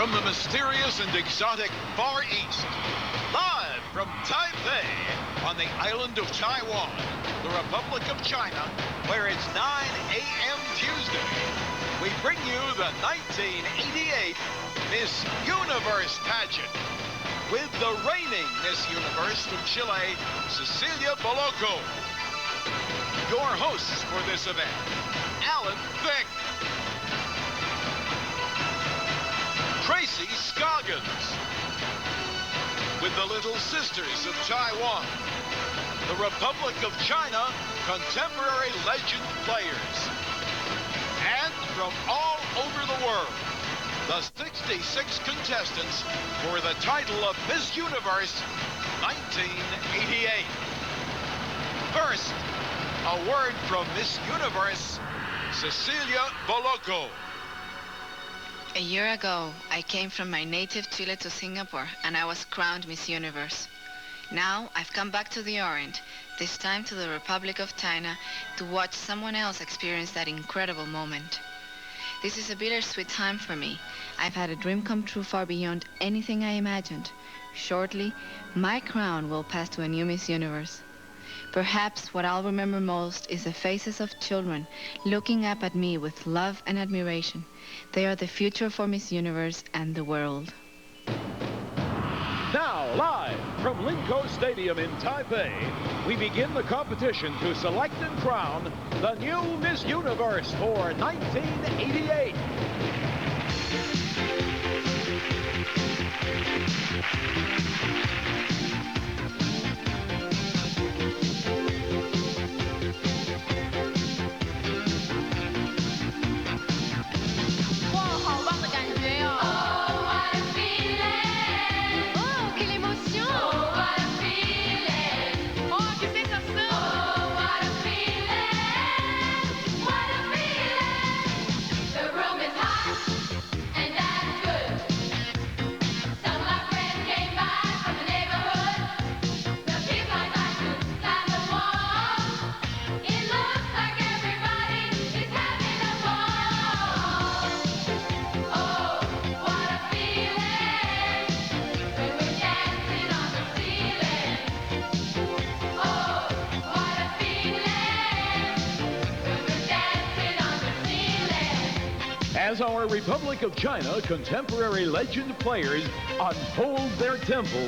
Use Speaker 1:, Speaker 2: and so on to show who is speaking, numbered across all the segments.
Speaker 1: From the mysterious and exotic Far East, live from Taipei on the island of Taiwan, the Republic of China, where it's 9 a.m. Tuesday, we bring you the 1988 Miss Universe pageant with the reigning Miss Universe from Chile, Cecilia Boloco. Your hosts for this event, Alan Thicke, Tracy Scoggins, with the Little Sisters of Taiwan, the Republic of China contemporary legend players, and from all over the world, the 66 contestants for the title of Miss Universe 1988. First, a word from Miss Universe, Cecilia Boloco.
Speaker 2: A year ago, I came from my native Chile to Singapore, and I was crowned Miss Universe. Now, I've come back to the Orient, this time to the Republic of China, to watch someone else experience that incredible moment. This is a bittersweet time for me. I've had a dream come true far beyond anything I imagined. Shortly, my crown will pass to a new Miss Universe. Perhaps what I'll remember most is the faces of children looking up at me with love and admiration. They are the future for Miss Universe and the world.
Speaker 3: Now, live from Linko Stadium in Taipei, we begin the competition to select and crown the new Miss Universe for 1988. As our Republic of China contemporary legend players unfold their temple,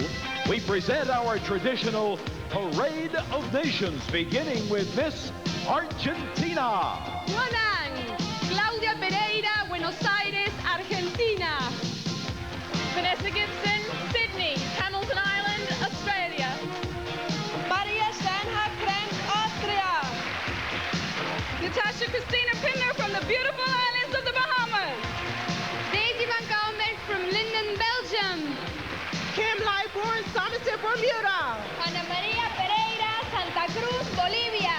Speaker 3: we present our traditional Parade of Nations, beginning with Miss Argentina.
Speaker 4: Hola, Claudia Pereira, Buenos Aires, Argentina. Vanessa Gibson, Sydney, Hamilton Island, Australia. Maria Steinhardt, Austria. Natasha Christina Pinder from the beautiful islands of the Bahamas. Daisy Van Gaalbeek from Linden, Belgium. Kim Lybourne, Somerset, Bermuda. Ana Maria Pereira, Santa Cruz, Bolivia.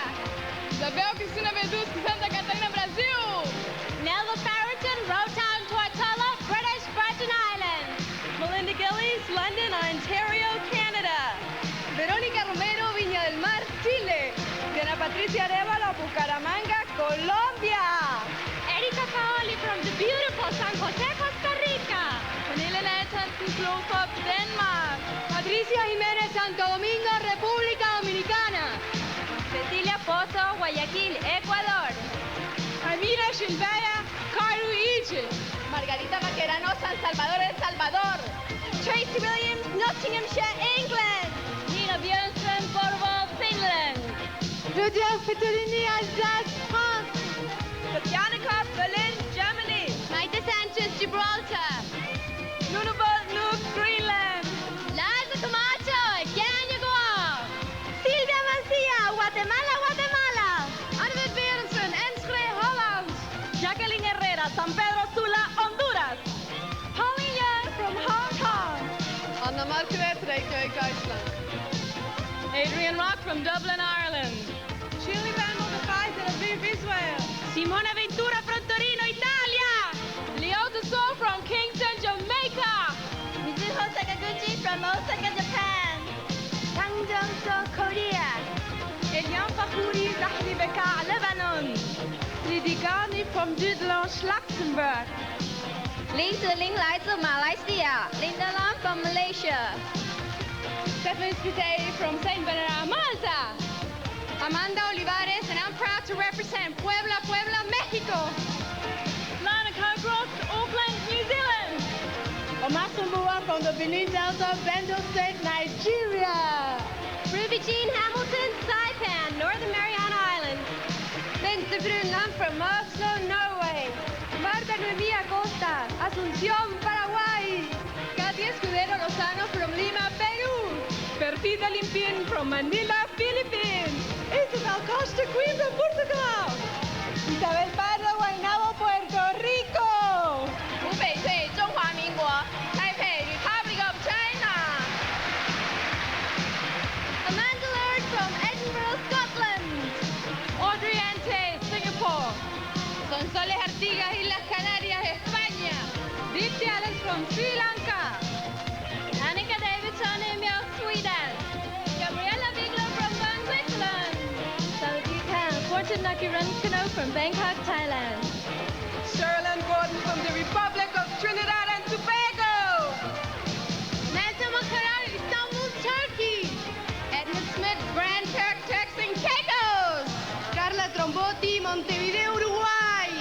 Speaker 4: Isabel Cristina Verduz, Santa Catarina, Brazil. Nelva Farrington, Rotown, Tortola, British Virgin Islands. Melinda Gillies, London, Ontario, Canada. Verónica Romero, Viña del Mar, Chile. Diana Patricia Arevalo, Bucaramanga, Colombia. Erika Paoli from the beautiful San Jose, Costa Rica. Vanilla Nathan, Kloop, Denmark. Patricia Jiménez, Santo Domingo, República Dominicana. Cecilia Pozo, Guayaquil, Ecuador. Amira Shilvaya, Cairo, Egypt. Margarita Maquerano, San Salvador, El Salvador. Tracy Williams, Nottinghamshire, England. Nina Björnström, Porvoo, Finland. Rudyard Fettuccini, Alsace, France. Tatjana Kopp, Berlin, Germany. Maite Sanchez, Gibraltar. Nunavut, Nuuk, Greenland. Liza Camacho, Canada. Silvia Mancia, Guatemala, Guatemala. Arvid Berensen, Enschede, Holland. Jacqueline Herrera, San Pedro Sula, Honduras. Pauline Young from Hong Kong. Anna Margaret, Reykjavik, Iceland. Adrian Rock from Dublin, Ireland. Shirley Van Montefai, Tel Aviv, Israel. Simona Ventura from Torino, Italia. Leota So from Kingston, Jamaica. Mizuho Sakaguchi from Osaka, Japan. Kang Jung-so, Korea. Elian Fahouri, Zahri Bekar, Lebanon. Lady Garni from Dudelange, Luxembourg. 林子玲来自马来西亚 Linda Lam from Malaysia. Stephanie Spiteri from Saint Bernard, Malta. Amanda Olivares, and I'm proud to represent Puebla, Mexico.
Speaker 5: Lana Cobross, Auckland, New Zealand.
Speaker 6: Omasumbuwa from the Benin Delta, Bendo State, Nigeria.
Speaker 4: Ruby Jean Hamilton, Saipan, Northern Mariana Islands. Bente Brunland from Oslo, Norway. Marta Noemí Acosta, Asunción, Paraguay. Katia Escudero Lozano from Lima, Peru.
Speaker 5: Perfida Limpin from Manila, Philippines.
Speaker 6: Isabel Costa, Queen from Portugal. Isabel Pardo, Guaynabo, Puerto Rico.
Speaker 4: 吴翡翠，中华民国 Taipei, Republic of China. Amanda Laird from Edinburgh, Scotland.
Speaker 5: Audrey Ante, Singapore.
Speaker 4: Sonsoles Artigas, Islas Canarias, España.
Speaker 5: Dipti Alex from Sri Lanka.
Speaker 4: Annika Davidson, Emil, Sweden. Gabriella Bigler from Bern, Switzerland. Saudi Khan, Fortune Nakiran Kano from Bangkok, Thailand.
Speaker 5: Sherilyn Gordon from the Republic of Trinidad and Tobago.
Speaker 4: Meltem Makarar, Istanbul, Turkey. Edmund Smith, Grand Turk, Turks and Caicos.
Speaker 6: Carla Trombotti, Montevideo, Uruguay.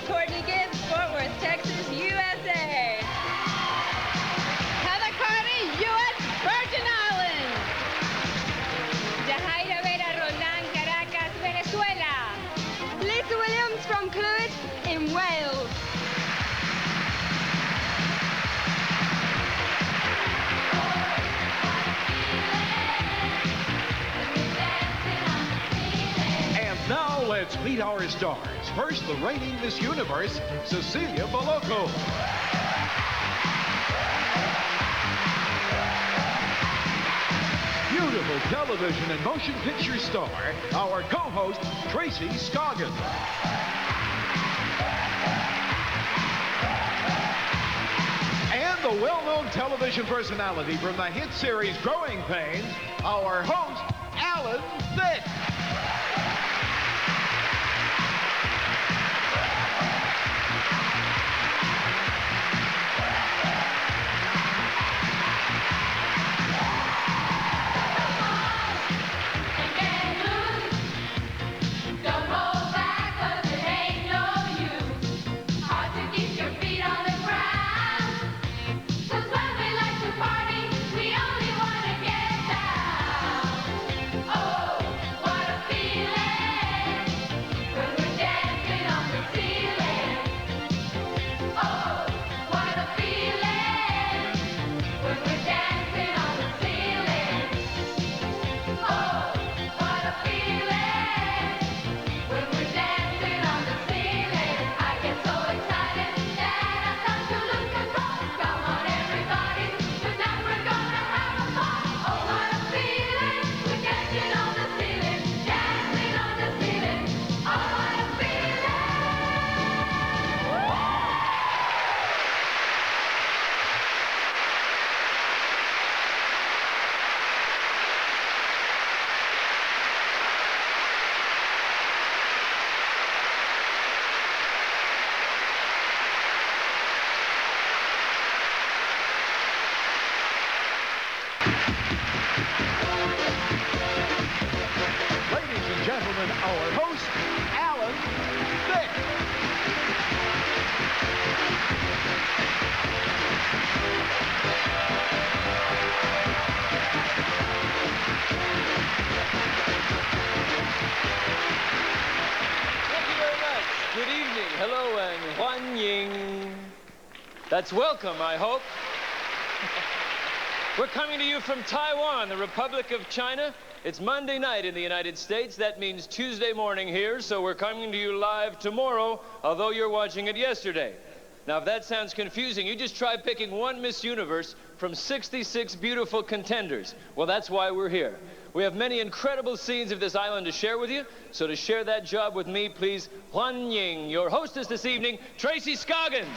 Speaker 4: Courtney Gibbs, Fort Worth, Texas, USA. Heather Carter, U.S. Virgin Islands. Jahaira Vera Roldán, Caracas, Venezuela.
Speaker 5: Lisa Williams from Clwyd in Wales.
Speaker 3: And now let's meet our stars. First, the reigning Miss Universe, Cecilia Boloco. Beautiful television and motion picture star, our co-host, Tracy Scoggins. And the well-known television personality from the hit series Growing Pains, our host, Alan Thicke. Gentlemen, our host, Alan Thicke.
Speaker 7: Thank you very much. Good evening. Hello and Huan Ying. That's welcome, I hope. We're coming to you from Taiwan, the Republic of China. It's Monday night in the United States. That means Tuesday morning here, so we're coming to you live tomorrow, although you're watching it yesterday. Now, if that sounds confusing, you just try picking one Miss Universe from 66 beautiful contenders. Well, that's why we're here. We have many incredible scenes of this island to share with you, so to share that job with me, please, Huan Ying, your hostess this evening, Tracy Scoggins.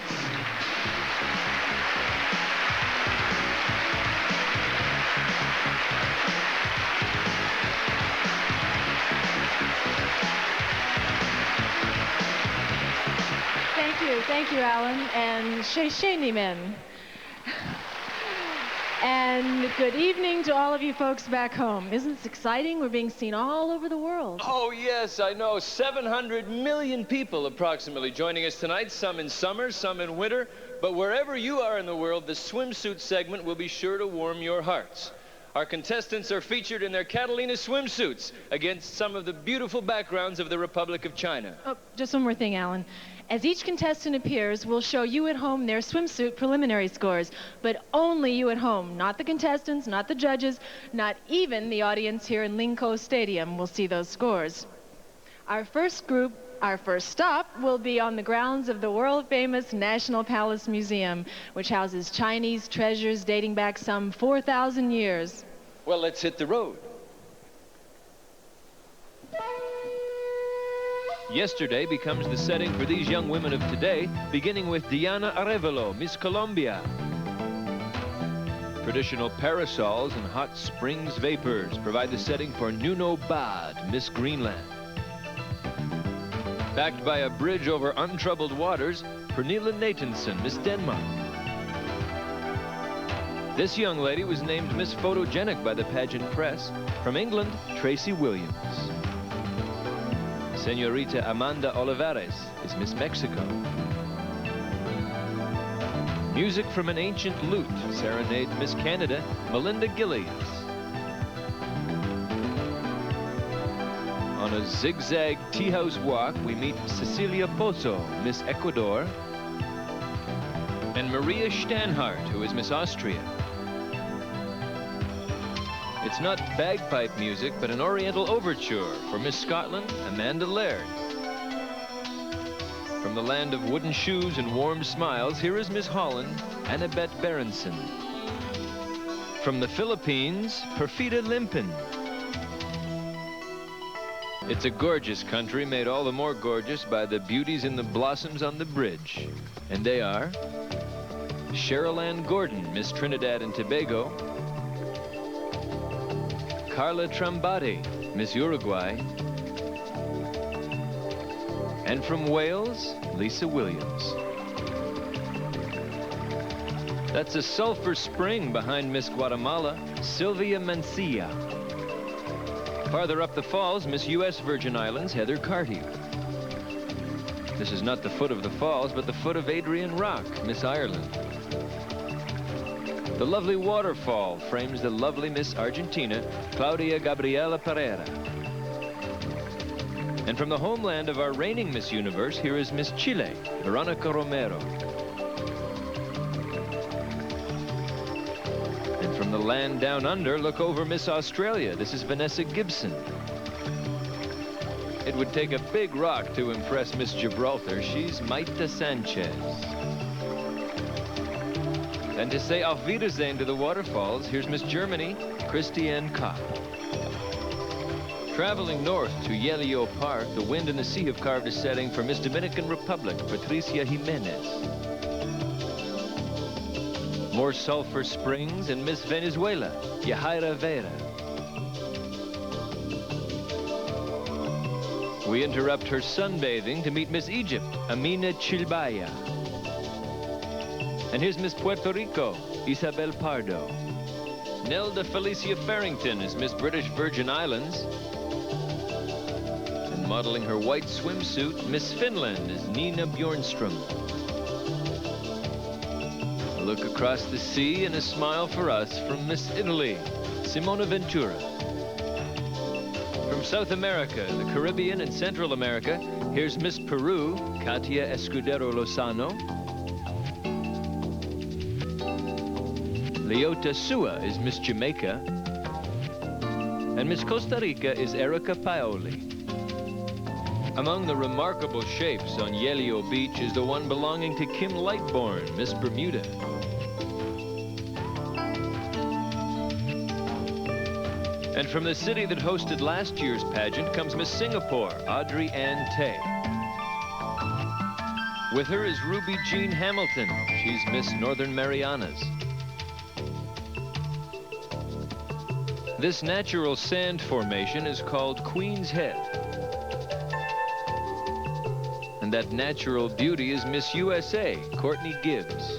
Speaker 6: Thank you Thank you, Alan. And Sheshenimen. And good evening to all of you folks back home. Isn't this exciting? We're being seen all over the world.
Speaker 7: Oh, yes, I know. 700 million people approximately joining us tonight, some in summer, some in winter. But wherever you are in the world, the swimsuit segment will be sure to warm your hearts. Our contestants are featured in their Catalina swimsuits against some of the beautiful backgrounds of the Republic of China.
Speaker 6: Oh, just one more thing, Alan. As each contestant appears, we'll show you at home their swimsuit preliminary scores, but only you at home, not the contestants, not the judges, not even the audience here in Linko Stadium will see those scores. Our first stop will be on the grounds of the world-famous National Palace Museum, which houses Chinese treasures dating back some 4,000 years.
Speaker 7: Well, let's hit the road. Yesterday becomes the setting for these young women of today, beginning with Diana Arevalo, Miss Colombia. Traditional parasols and hot springs vapors provide the setting for Nuno Bad, Miss Greenland. Backed by a bridge over untroubled waters, Pernilla Nathanson, Miss Denmark. This young lady was named Miss Photogenic by the pageant press. From England, Tracy Williams. Senorita Amanda Olivares is Miss Mexico. Music from an ancient lute serenade Miss Canada, Melinda Gillies. On a zigzag tea house walk, we meet Cecilia Pozo, Miss Ecuador, and Maria Stanhart, who is Miss Austria. It's not bagpipe music, but an Oriental overture for Miss Scotland, Amanda Laird. From the land of wooden shoes and warm smiles, here is Miss Holland, Annabeth Berenson. From the Philippines, Perfida Limpin. It's a gorgeous country, made all the more gorgeous by the beauties in the blossoms on the bridge. And they are Cheryl Ann Gordon, Miss Trinidad and Tobago, Carla Trambati, Miss Uruguay, and from Wales, Lisa Williams. That's a sulfur spring behind Miss Guatemala, Sylvia Mancia. Farther up the falls, Miss U.S. Virgin Islands, Heather Carty. This is not the foot of the falls, but the foot of Adrian Rock, Miss Ireland. The lovely waterfall frames the lovely Miss Argentina, Claudia Gabriela Pereira. And from the homeland of our reigning Miss Universe, here is Miss Chile, Veronica Romero. And from the land down under, look over Miss Australia. This is Vanessa Gibson. It would take a big rock to impress Miss Gibraltar. She's Maita Sanchez. And to say auf Wiedersehen to the waterfalls, here's Miss Germany, Christiane Koch. Traveling north to Yelio Park, the wind and the sea have carved a setting for Miss Dominican Republic, Patricia Jimenez. More sulfur springs and Miss Venezuela, Yahaira Vera. We interrupt her sunbathing to meet Miss Egypt, Amina Chilbaya. And here's Miss Puerto Rico, Isabel Pardo. Nelda Felicia Farrington is Miss British Virgin Islands. And modeling her white swimsuit, Miss Finland is Nina Bjornstrom. A look across the sea and a smile for us from Miss Italy, Simona Ventura. From South America, the Caribbean, and Central America, here's Miss Peru, Katia Escudero Lozano. Leota Sua is Miss Jamaica. And Miss Costa Rica is Erica Paoli. Among the remarkable shapes on Yelio Beach is the one belonging to Kim Lightbourne, Miss Bermuda. And from the city that hosted last year's pageant comes Miss Singapore, Audrey Ann Tay. With her is Ruby Jean Hamilton. She's Miss Northern Marianas. This natural sand formation is called Queen's Head. And that natural beauty is Miss USA, Courtney Gibbs.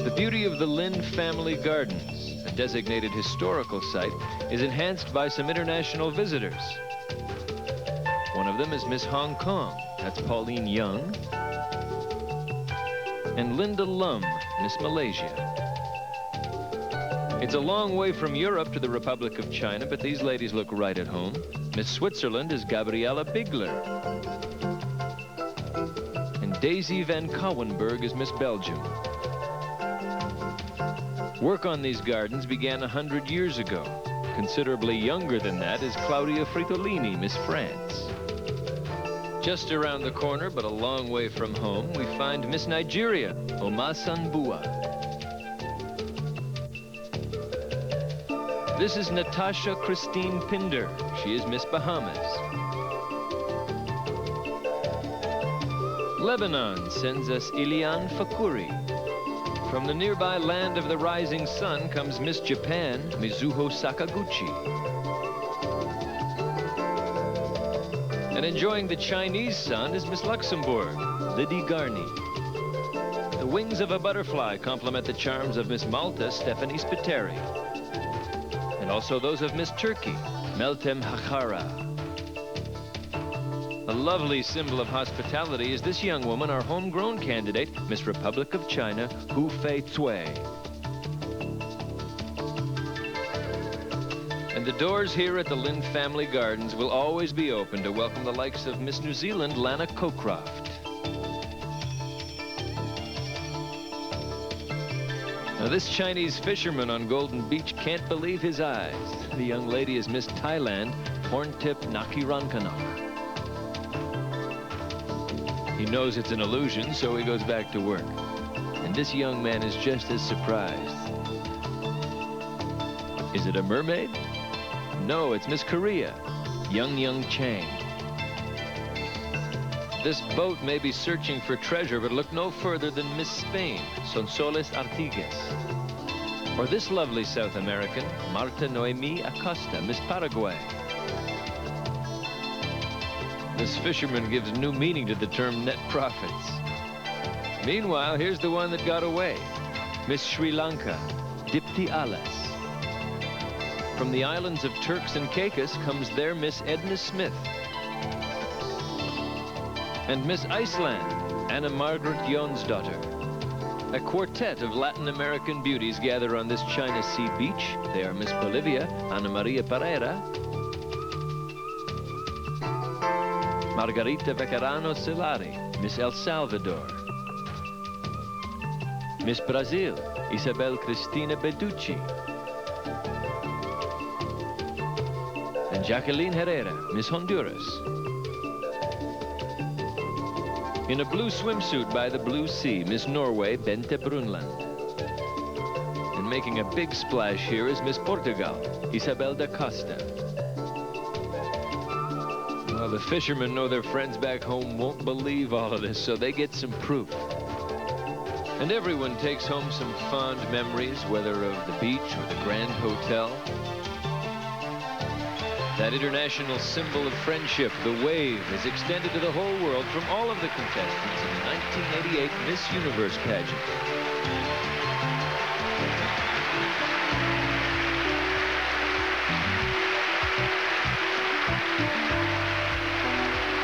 Speaker 7: The beauty of the Lin Family Gardens, a designated historical site, is enhanced by some international visitors. One of them is Miss Hong Kong, that's Pauline Young, and Linda Lum, Miss Malaysia. It's a long way from Europe to the Republic of China, but these ladies look right at home. Miss Switzerland is Gabriella Bigler. And Daisy van Kouwenberg is Miss Belgium. Work on these gardens began 100 years ago. Considerably younger than that is Claudia Fritolini, Miss France. Just around the corner, but a long way from home, we find Miss Nigeria, Omasanbua. This is Natasha Christine Pinder. She is Miss Bahamas. Lebanon sends us Ilian Fakuri. From the nearby land of the rising sun comes Miss Japan, Mizuho Sakaguchi. And enjoying the Chinese sun is Miss Luxembourg, Lydie Garni. The wings of a butterfly complement the charms of Miss Malta, Stephanie Spiteri. And also those of Miss Turkey, Meltem Hakhara. A lovely symbol of hospitality is this young woman, our homegrown candidate, Miss Republic of China, Hu Fei Cui. And the doors here at the Lin Family Gardens will always be open to welcome the likes of Miss New Zealand, Lana Cockcroft. Now, this Chinese fisherman on Golden Beach can't believe his eyes. The young lady is Miss Thailand, Porntip Nakirankanok. He knows it's an illusion, so he goes back to work. And this young man is just as surprised. Is it a mermaid? No, it's Miss Korea, Young Chang. This boat may be searching for treasure, but look no further than Miss Spain, Sonsoles Artigues. Or this lovely South American, Marta Noemi Acosta, Miss Paraguay. This fisherman gives new meaning to the term net profits. Meanwhile, here's the one that got away, Miss Sri Lanka, Dipti Alas. From the islands of Turks and Caicos comes their Miss Edna Smith. And Miss Iceland, Anna Margaret Jonsdottir. A quartet of Latin American beauties gather on this China Sea beach. They are Miss Bolivia, Ana Maria Pereira, Margarita Becarano Celari, Miss El Salvador, Miss Brazil, Isabel Cristina Beducci, and Jacqueline Herrera, Miss Honduras. In a blue swimsuit by the blue sea, Miss Norway, Bente Brunland. And making a big splash here is Miss Portugal, Isabel da Costa. Well, the fishermen know their friends back home won't believe all of this, so they get some proof. And everyone takes home some fond memories, whether of the beach or the Grand Hotel. That international symbol of friendship, the wave, is extended to the whole world from all of the contestants in the 1988 Miss Universe pageant.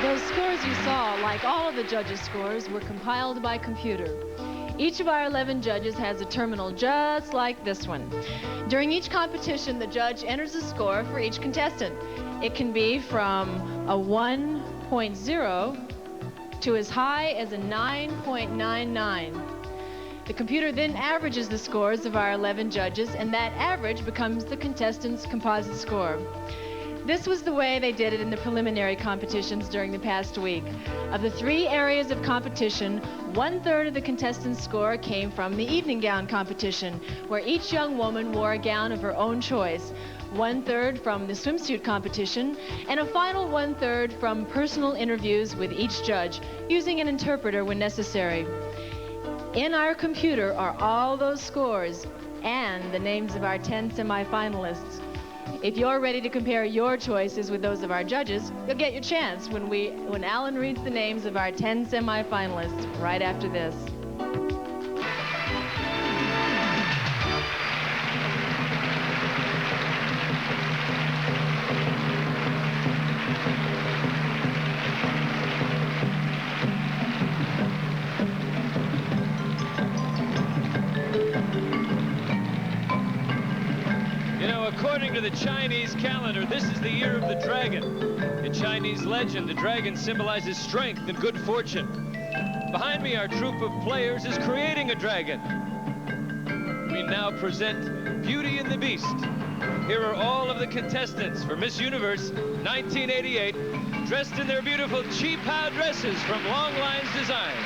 Speaker 6: Those scores you saw, like all of the judges' scores, were compiled by computer. Each of our 11 judges has a terminal just like this one. During each competition, the judge enters a score for each contestant. It can be from a 1.0 to as high as a 9.99. The computer then averages the scores of our 11 judges, and that average becomes the contestant's composite score. This was the way they did it in the preliminary competitions during the past week. Of the 3 areas of competition, 1/3 of the contestants' score came from the evening gown competition, where each young woman wore a gown of her own choice. 1/3 from the swimsuit competition, and a final 1/3 from personal interviews with each judge, using an interpreter when necessary. In our computer are all those scores and the names of our 10 semifinalists. If you're ready to compare your choices with those of our judges, you'll get your chance when Alan reads the names of our 10 semifinalists right after this.
Speaker 7: According to the Chinese calendar, this is the year of the dragon. In Chinese legend, the dragon symbolizes strength and good fortune. Behind me, our troupe of players is creating a dragon. We now present Beauty and the Beast. Here are all of the contestants for Miss Universe 1988, dressed in their beautiful chi-pao dresses from Long Lines Designs.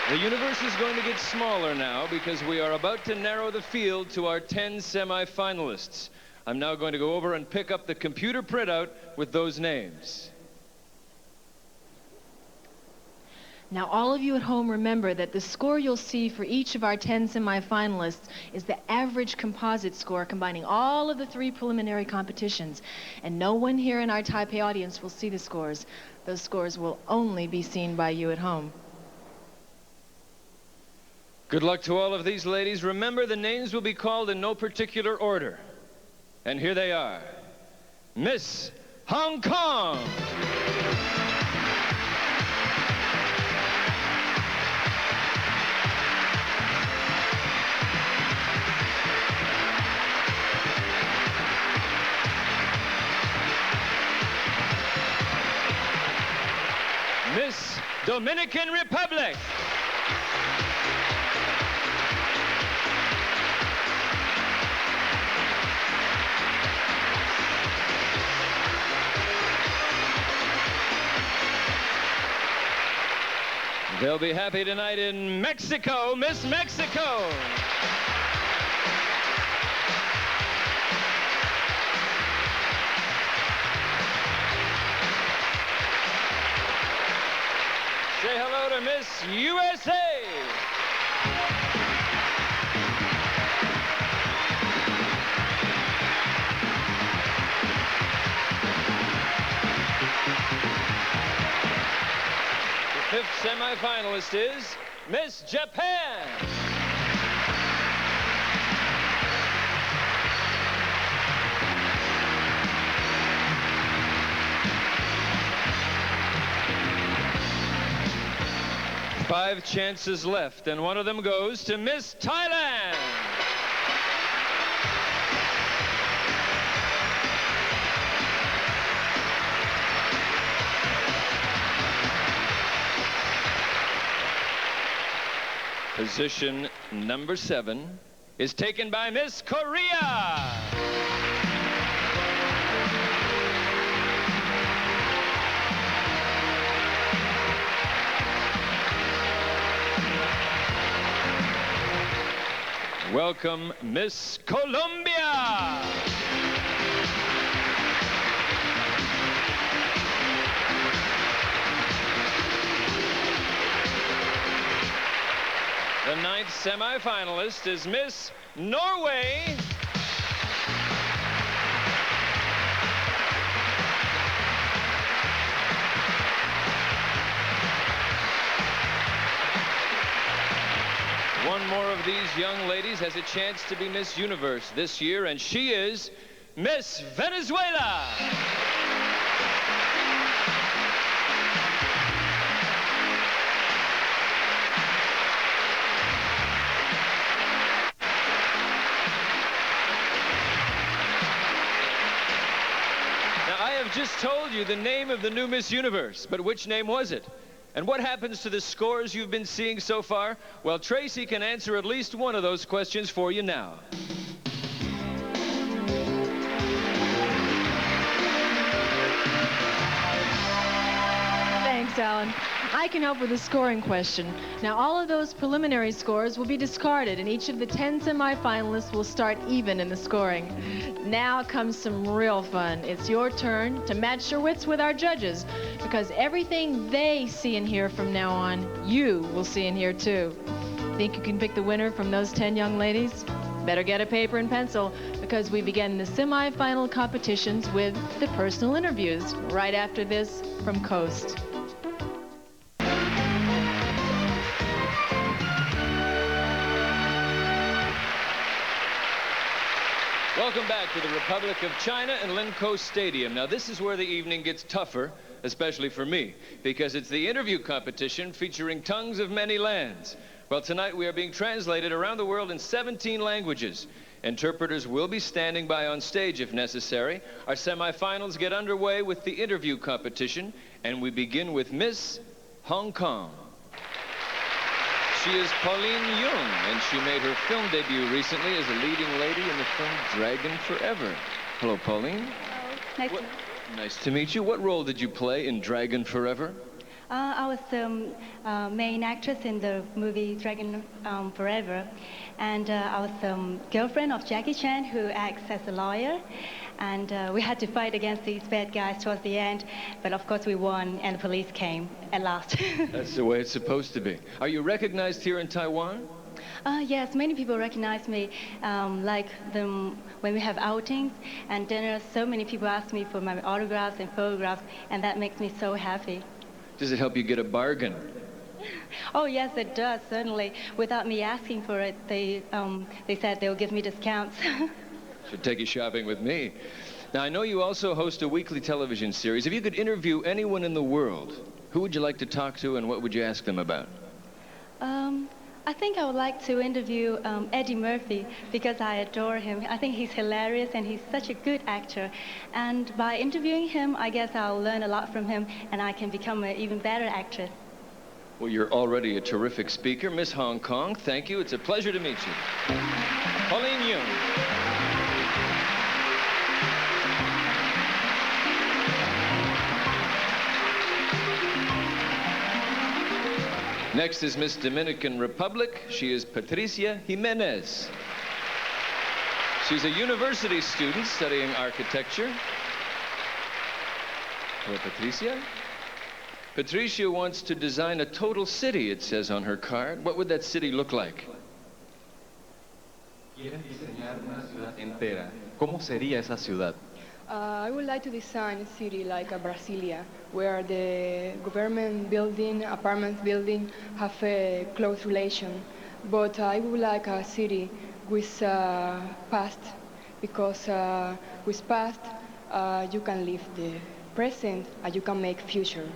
Speaker 7: The universe is going to get smaller now because we are about to narrow the field to our 10 semifinalists. I'm now going to go over and pick up the computer printout with those names.
Speaker 6: Now, all of you at home remember that the score you'll see for each of our 10 semifinalists is the average composite score combining all of the 3 preliminary competitions. And no one here in our Taipei audience will see the scores. Those scores will only be seen by you at home.
Speaker 7: Good luck to all of these ladies. Remember, the names will be called in no particular order. And here they are. Miss Hong Kong. Miss Dominican Republic. They'll be happy tonight in Mexico, Miss Mexico. Say hello to Miss USA. Fifth semifinalist is Miss Japan. Five chances left, and one of them goes to Miss Thailand. Position number 7 is taken by Miss Korea. Welcome, Miss Colombia. The 9th semifinalist is Miss Norway. One more of these young ladies has a chance to be Miss Universe this year, and she is Miss Venezuela. Just told you the name of the new Miss Universe, but which name was it? And what happens to the scores you've been seeing so far? Well, Tracy can answer at least one of those questions for you now.
Speaker 6: Thanks, Alan. I can help with the scoring question. Now, all of those preliminary scores will be discarded, and each of the 10 semifinalists will start even in the scoring. Now comes some real fun. It's your turn to match your wits with our judges, because everything they see and hear from now on, you will see and hear too. Think you can pick the winner from those 10 young ladies? Better get a paper and pencil, because we begin the semi-final competitions with the personal interviews right after this from Coast.
Speaker 7: Welcome back to the Republic of China and Linkou Stadium. Now, this is where the evening gets tougher, especially for me, because it's the interview competition featuring tongues of many lands. Well, tonight we are being translated around the world in 17 languages. Interpreters will be standing by on stage if necessary. Our semifinals get underway with the interview competition, and we begin with Miss Hong Kong. She is Pauline Young, and she made her film debut recently as a leading lady in the film Dragon Forever. Hello, Pauline.
Speaker 8: Hello.
Speaker 7: Nice to meet you. What role did you play in Dragon Forever?
Speaker 8: I was the main actress in the movie Dragon Forever, and I was the girlfriend of Jackie Chan, who acts as a lawyer, and we had to fight against these bad guys towards the end, but of course we won, and the police came at last.
Speaker 7: That's the way it's supposed to be. Are you recognized here in Taiwan?
Speaker 8: Yes, many people recognize me, when we have outings and dinners. So many people ask me for my autographs and photographs, and that makes me so happy.
Speaker 7: Does it help you get a bargain?
Speaker 8: Oh yes, it does, certainly. Without me asking for it, they said they'll give me discounts.
Speaker 7: Should take you shopping with me. Now, I know you also host a weekly television series. If you could interview anyone in the world, who would you like to talk to, and what would you ask them about?
Speaker 8: I think I would like to interview Eddie Murphy, because I adore him. I think he's hilarious and he's such a good actor. And by interviewing him, I guess I'll learn a lot from him and I can become an even better actress.
Speaker 7: Well, you're already a terrific speaker. Miss Hong Kong, thank you. It's a pleasure to meet you. Pauline Young. Next is Miss Dominican Republic. She is Patricia Jimenez. She's a university student studying architecture. Hello, Patricia. Patricia wants to design a total city, it says on her card. What would that city look like?
Speaker 9: Quieren diseñar una ciudad entera. ¿Cómo sería esa ciudad?
Speaker 10: I would like to design a city like Brasilia, where the government building, apartment building have a close relation. But I would like a city with past, because with past you can live the present and you can make future.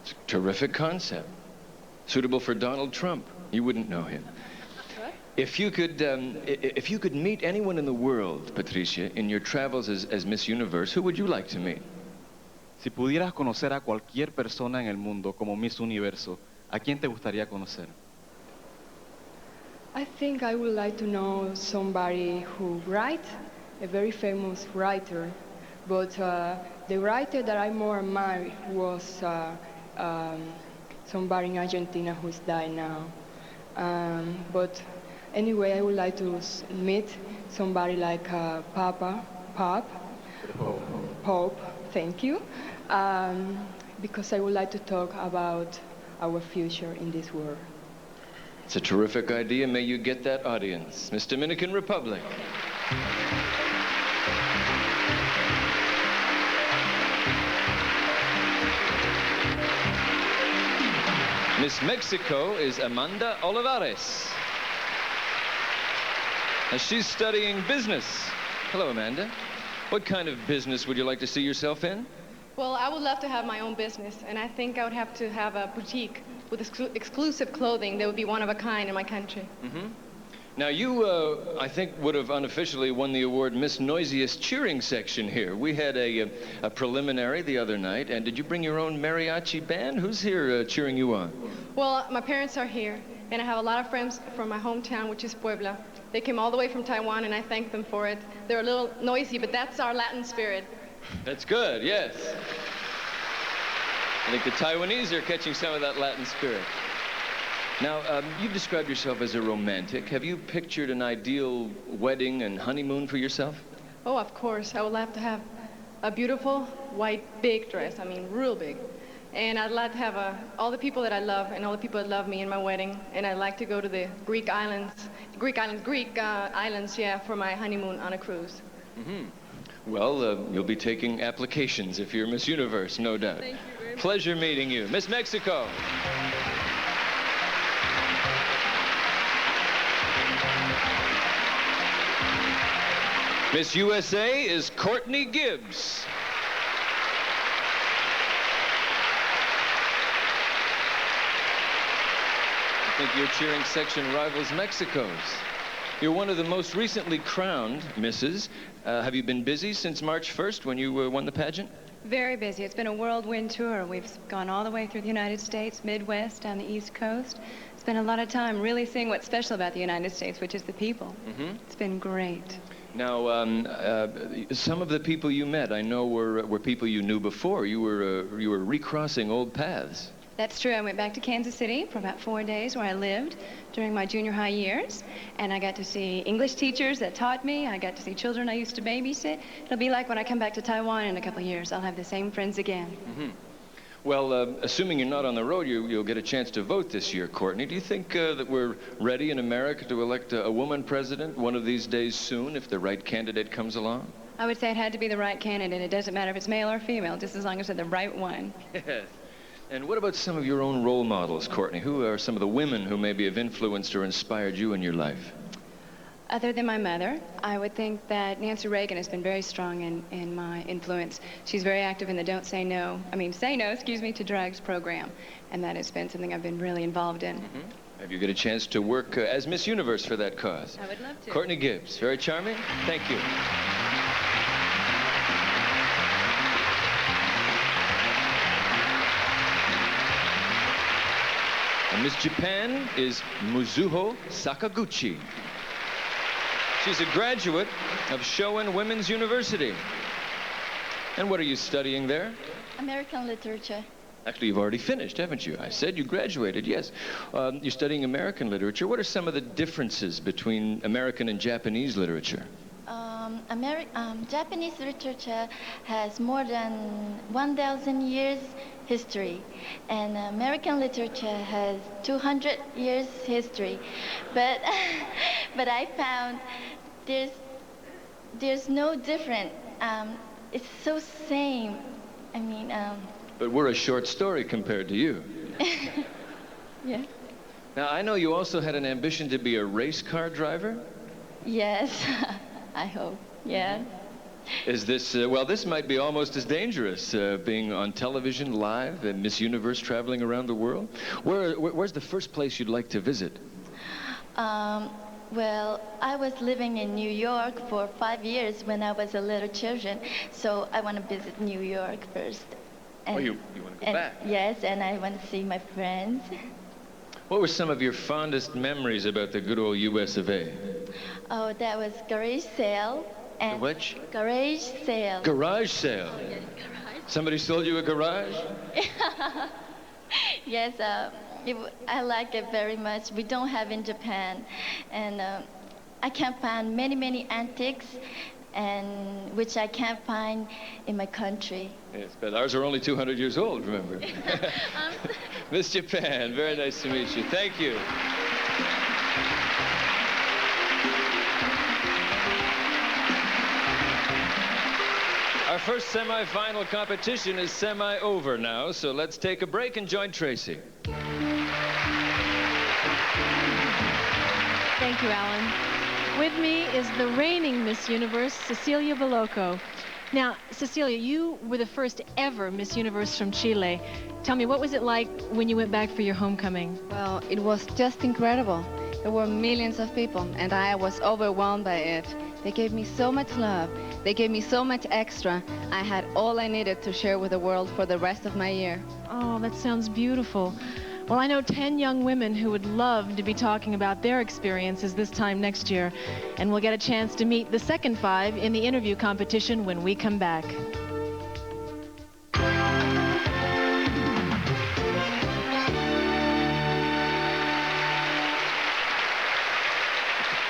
Speaker 7: It's a terrific concept. Suitable for Donald Trump. You wouldn't know him. If you could meet anyone in the world, Patricia, in your travels as Miss Universe, who would you like to meet?
Speaker 9: Si pudieras conocer a cualquier persona en el mundo como Miss Universo, ¿a quién te gustaría conocer?
Speaker 10: I think I would like to know somebody who writes, a very famous writer. But the writer that I more admire was somebody in Argentina who's died now. But anyway, I would like to meet somebody like Pope, thank you, because I would like to talk about our future in this world.
Speaker 7: It's a terrific idea. May you get that audience. Miss Dominican Republic. Miss Mexico is Amanda Olivares. And she's studying business. Hello, Amanda. What kind of business would you like to see yourself in?
Speaker 11: Well, I would love to have my own business, and I think I would have to have a boutique with exclusive clothing that would be one of a kind in my country.
Speaker 7: Mm-hmm. Now, you, I think, would have unofficially won the award Miss Noisiest Cheering Section here. We had a preliminary the other night, and did you bring your own mariachi band? Who's here cheering you on?
Speaker 11: Well, my parents are here, and I have a lot of friends from my hometown, which is Puebla. They came all the way from Taiwan, and I thank them for it. They're a little noisy, but that's our Latin spirit.
Speaker 7: That's good, yes. I think the Taiwanese are catching some of that Latin spirit. Now, you've described yourself as a romantic. Have you pictured an ideal wedding and honeymoon for yourself?
Speaker 11: Oh, of course. I would love to have a beautiful white big dress. I mean, real big. And I'd like to have all the people that I love and all the people that love me in my wedding. And I'd like to go to the Greek islands, yeah, for my honeymoon on a cruise.
Speaker 7: Mm-hmm. Well, you'll be taking applications if you're Miss Universe, no doubt.
Speaker 11: Thank you very much.
Speaker 7: Pleasure meeting you. Miss Mexico. Miss USA is Courtney Gibbs. I think your cheering section rivals Mexico's. You're one of the most recently crowned misses. Have you been busy since March 1st when you won the pageant?
Speaker 8: Very busy. It's been a whirlwind tour. We've gone all the way through the United States, Midwest, down the East Coast. Spent a lot of time really seeing what's special about the United States, which is the people.
Speaker 7: Mm-hmm.
Speaker 8: It's been great.
Speaker 7: Now, some of the people you met, I know, were people you knew before. You were recrossing old paths.
Speaker 8: That's true. I went back to Kansas City for about 4 days where I lived during my junior high years. And I got to see English teachers that taught me. I got to see children I used to babysit. It'll be like when I come back to Taiwan in a couple of years. I'll have the same friends again.
Speaker 7: Mm-hmm. Well, assuming you're not on the road, you'll get a chance to vote this year, Courtney. Do you think that we're ready in America to elect a woman president one of these days soon if the right candidate comes along?
Speaker 8: I would say it had to be the right candidate. It doesn't matter if it's male or female, just as long as it's the right one.
Speaker 7: Yes. And what about some of your own role models, Courtney? Who are some of the women who maybe have influenced or inspired you in your life?
Speaker 8: Other than my mother, I would think that Nancy Reagan has been very strong in my influence. She's very active in the Say No to Drugs program, and that has been something I've been really involved in.
Speaker 7: Mm-hmm. Have you get a chance to work as Miss Universe for that cause?
Speaker 8: I would love to.
Speaker 7: Courtney Gibbs, very charming. Thank you. And Miss Japan is Mizuho Sakaguchi. She's a graduate of Shoen Women's University. And what are you studying there?
Speaker 12: American literature.
Speaker 7: Actually, you've already finished, haven't you? I said you graduated, yes. You're studying American literature. What are some of the differences between American and Japanese literature?
Speaker 12: Japanese literature has more than 1,000 years history, and American literature has 200 years history. But I found there's no different. It's so same. I mean.
Speaker 7: But we're a short story compared to you.
Speaker 12: Yeah.
Speaker 7: Now, I know you also had an ambition to be a race car driver?
Speaker 12: Yes, I hope, yeah.
Speaker 7: Is this, well, this might be almost as dangerous, being on television live and Miss Universe traveling around the world. Where's the first place you'd like to visit?
Speaker 12: Well, I was living in New York for 5 years when I was a little children, so I want to visit New York first. And,
Speaker 7: you want to go back?
Speaker 12: Yes, and I want to see my friends.
Speaker 7: What were some of your fondest memories about the good old US of A?
Speaker 12: Oh, that was garage sale. And
Speaker 7: which?
Speaker 12: Garage sale.
Speaker 7: Garage sale?
Speaker 12: Yes, garage.
Speaker 7: Somebody sold you a garage?
Speaker 12: Yes, I like it very much. We don't have in Japan. And I can find many, many antiques, and which I can't find in my country.
Speaker 7: Yes, but ours are only 200 years old, remember? Miss Japan, very nice to meet you. Thank you. Our first semi-final competition is semi-over now, so let's take a break and join Tracy.
Speaker 6: Thank you, Alan. With me is the reigning Miss Universe, Cecilia Veloco. Now, Cecilia, you were the first ever Miss Universe from Chile. Tell me, what was it like when you went back for your homecoming?
Speaker 10: Well, it was just incredible. There were millions of people, and I was overwhelmed by it. They gave me so much love. They gave me so much extra. I had all I needed to share with the world for the rest of my year.
Speaker 6: Oh, that sounds beautiful. Well, I know 10 young women who would love to be talking about their experiences this time next year, and we'll get a chance to meet the second 5 in the interview competition when we come back.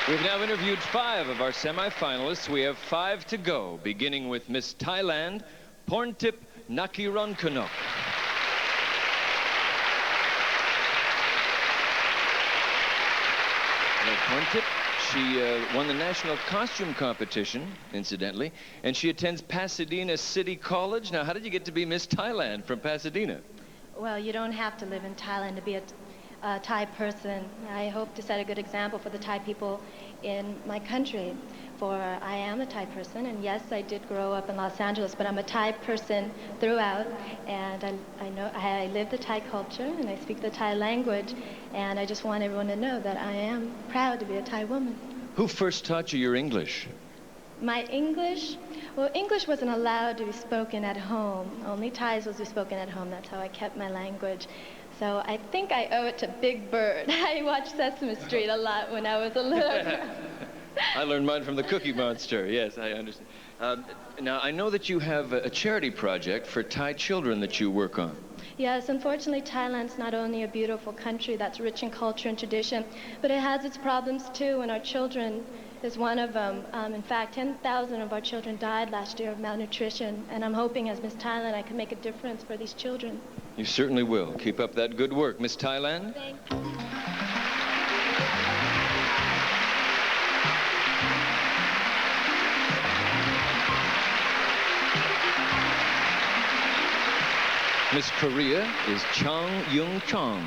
Speaker 7: We've now interviewed 5 of our semi-finalists. We have 5 to go, beginning with Miss Thailand, Porntip Nakironkanok. One tip, she won the national costume competition, incidentally, and she attends Pasadena City College. Now, how did you get to be Miss Thailand from Pasadena?
Speaker 8: Well, you don't have to live in Thailand to be a Thai person. I hope to set a good example for the Thai people in my country. For I am a Thai person, and yes, I did grow up in Los Angeles, but I'm a Thai person throughout, and I know I live the Thai culture, and I speak the Thai language, and I just want everyone to know that I am proud to be a Thai woman.
Speaker 7: Who first taught you your English?
Speaker 8: My English? Well, English wasn't allowed to be spoken at home. Only Thais was to be spoken at home. That's how I kept my language. So I think I owe it to Big Bird. I watched Sesame Street a lot when I was a little girl.
Speaker 7: I learned mine from the Cookie Monster. Yes, I understand. Now, I know that you have a charity project for Thai children that you work on.
Speaker 8: Yes, unfortunately, Thailand's not only a beautiful country that's rich in culture and tradition, but it has its problems too, and our children is one of them. In fact, 10,000 of our children died last year of malnutrition, and I'm hoping as Miss Thailand I can make a difference for these children.
Speaker 7: You certainly will. Keep up that good work. Miss Thailand?
Speaker 8: Thank you.
Speaker 7: Miss Korea is Chung Yung Chung.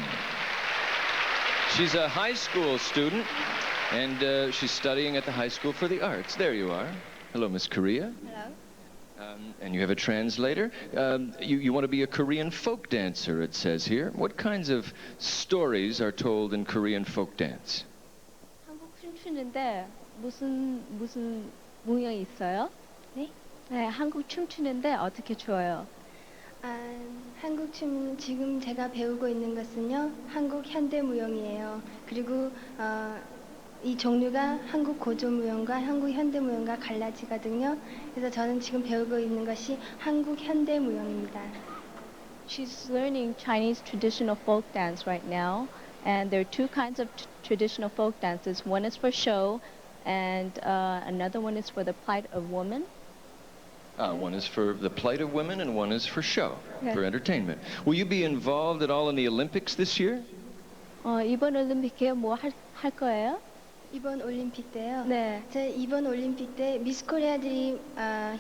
Speaker 7: She's a high school student, and she's studying at the High School for the Arts. There you are. Hello, Miss Korea.
Speaker 8: Hello.
Speaker 7: And you have a translator. You want to be a Korean folk dancer, it says here. What kinds of stories are told in Korean folk dance?
Speaker 13: 한국 춤추는데 무슨 무용이 있어요?
Speaker 8: 네?
Speaker 13: 네, 한국 춤추는데 어떻게 춰요?
Speaker 8: 한국 춤 지금 제가 배우고 있는 것은요 한국 현대 무용이에요. 그리고 이 종류가 한국 고조 무용과 한국 현대 무용과 갈라지거든요. 그래서 저는 지금 배우고 있는 것이 한국 현대 무용입니다.
Speaker 13: She's learning Chinese traditional folk dance right now, and there are two kinds of traditional folk dances. One is for show, and another one is for the plight of women.
Speaker 7: One is for the plight of women, and one is for show,
Speaker 13: Yes.
Speaker 7: for entertainment. Will you be involved at all in the Olympics this year?
Speaker 13: 이번 올림픽에 뭐 할 거예요?
Speaker 8: 이번 올림픽 때요.
Speaker 13: 네.
Speaker 8: 제 이번 올림픽 때 미스 코리아들이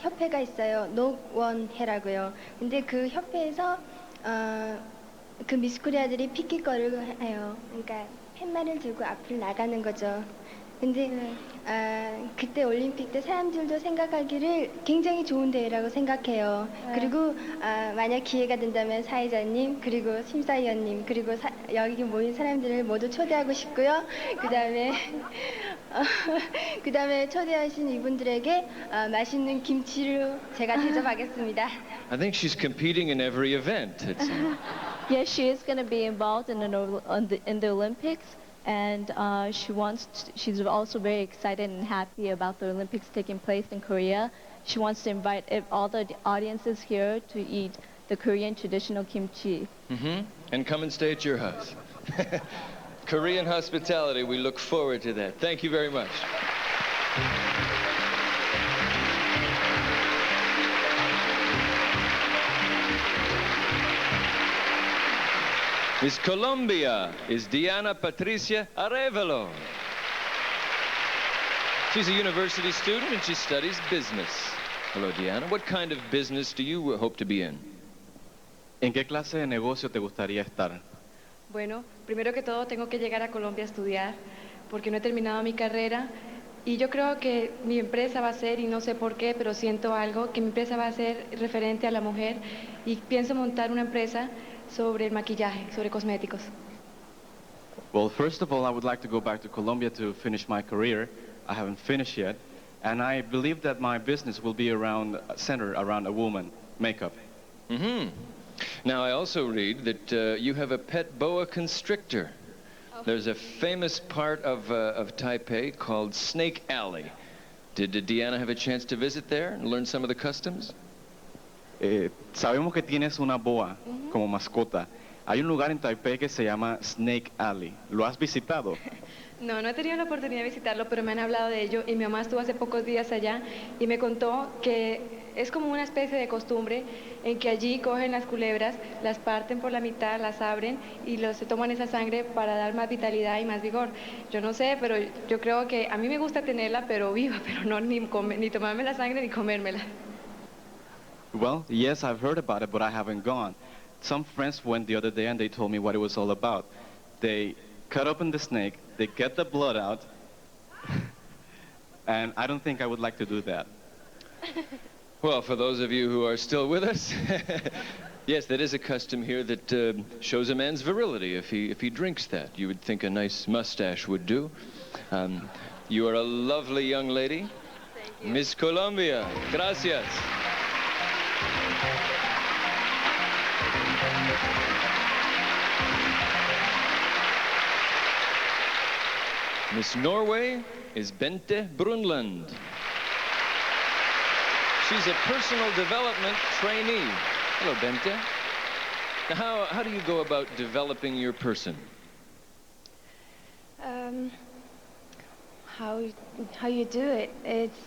Speaker 8: 협회가 있어요. 녹원회라고요. 근데 그 협회에서 그 미스 코리아들이 피켓 거를 해요. 그러니까 팻말을 들고 앞으로 나가는 거죠. 근데 그때 올림픽 때 사람들도 생각하기를 굉장히 좋은 대회라고 생각해요. 그리고 만약 기회가 된다면 사회자님 그리고 심사위원님 그리고 여기 모인 사람들을 모두 초대하고 싶고요. 그다음에 초대하신 이분들에게 맛있는 김치를 제가 대접하겠습니다.
Speaker 7: I think she's competing in every event.
Speaker 13: Yes, she is going to be involved in the Olympics. And she's also very excited and happy about the Olympics taking place in Korea. She wants to invite all the audiences here to eat the Korean traditional kimchi.
Speaker 7: And come and stay at your house. Korean hospitality, we look forward to that. Thank you very much. Miss Colombia is Diana Patricia Arevalo. She's a university student and she studies business. Hello, Diana. What kind of business do you hope to be in?
Speaker 9: ¿En qué clase de negocio te gustaría estar?
Speaker 10: Bueno, primero que todo tengo que llegar a Colombia a estudiar porque no he terminado mi carrera y yo creo que mi empresa va a ser, y no sé por qué, pero siento algo, que mi empresa va a ser referente a la mujer y pienso montar una empresa sobre el maquillaje, sobre cosméticos.
Speaker 9: Well, first of all, I would like to go back to Colombia to finish my career. I haven't finished yet. And I believe that my business will be centered around a woman, makeup.
Speaker 7: Now, I also read that you have a pet boa constrictor. There's a famous part of Taipei called Snake Alley. Did Deanna have a chance to visit there and learn some of the customs?
Speaker 9: Sabemos que tienes una boa como mascota. Hay un lugar en Taipei que se llama Snake Alley. ¿Lo has visitado?
Speaker 10: No he tenido la oportunidad de visitarlo, pero me han hablado de ello y mi mamá estuvo hace pocos días allá y me contó que es como una especie de costumbre en que allí cogen las culebras, las parten por la mitad, las abren y se toman esa sangre para dar más vitalidad y más vigor. Yo no sé, pero yo creo que a mí me gusta tenerla, pero viva, pero no ni tomarme la sangre ni comérmela.
Speaker 9: Well, yes, I've heard about it, but I haven't gone. Some friends went the other day and they told me what it was all about. They cut open the snake, they get the blood out, and I don't think I would like to do that.
Speaker 7: Well, for those of you who are still with us, yes, that is a custom here that shows a man's virility if he drinks that. You would think a nice mustache would do. You are a lovely young lady. Miss Colombia. Gracias. Miss Norway is Bente Brunland. She's a personal development trainee. Hello, Bente. Now, how do you go about developing your person?
Speaker 14: How you do it? It's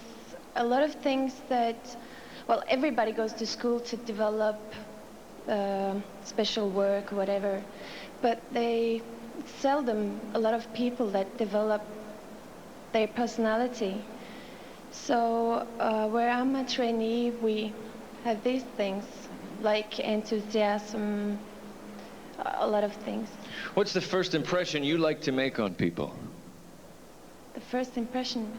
Speaker 14: a lot of things that, well, everybody goes to school to develop special work, whatever, but seldom a lot of people that develop their personality. So where I'm a trainee, we have these things like enthusiasm, a lot of things.
Speaker 7: What's the first impression you like to make on people?
Speaker 14: The first impression?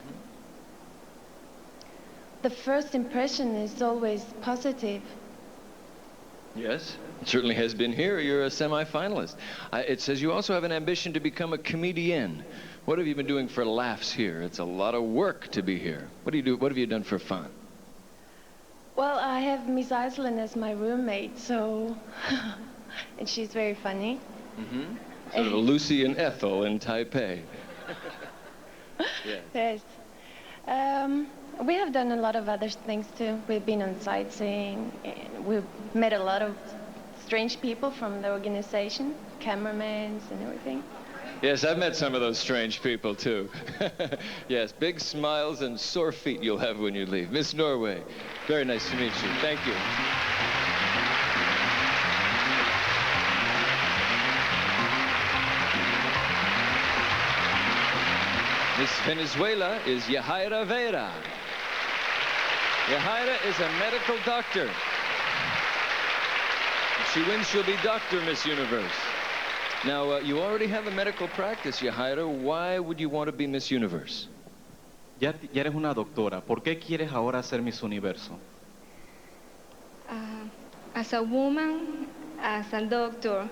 Speaker 14: The first impression is always positive.
Speaker 7: Yes, it certainly has been here. You're a semi-finalist. It says you also have an ambition to become a comedian. What have you been doing for laughs here? It's a lot of work to be here. What do you do? What have you done for fun?
Speaker 14: Well, I have Miss Iceland as my roommate, so and she's very funny.
Speaker 7: Mm-hmm. Sort of Lucy and Ethel in Taipei.
Speaker 14: Yes. We have done a lot of other things too. We've been on sightseeing, and we've met a lot of strange people from the organization, cameramans and everything.
Speaker 7: Yes, I've met some of those strange people too. Yes, big smiles and sore feet you'll have when you leave. Miss Norway, very nice to meet you. Thank you. Miss Venezuela is Yahaira Vera. Yahaira is a medical doctor. If she wins, she'll be Dr. Miss Universe. Now, you already have a medical practice, Yahaira. Why would you want to be Miss Universe?
Speaker 9: Ya eres una doctora. ¿Por qué quieres ahora ser Miss Universo?
Speaker 10: As a woman, as a doctor,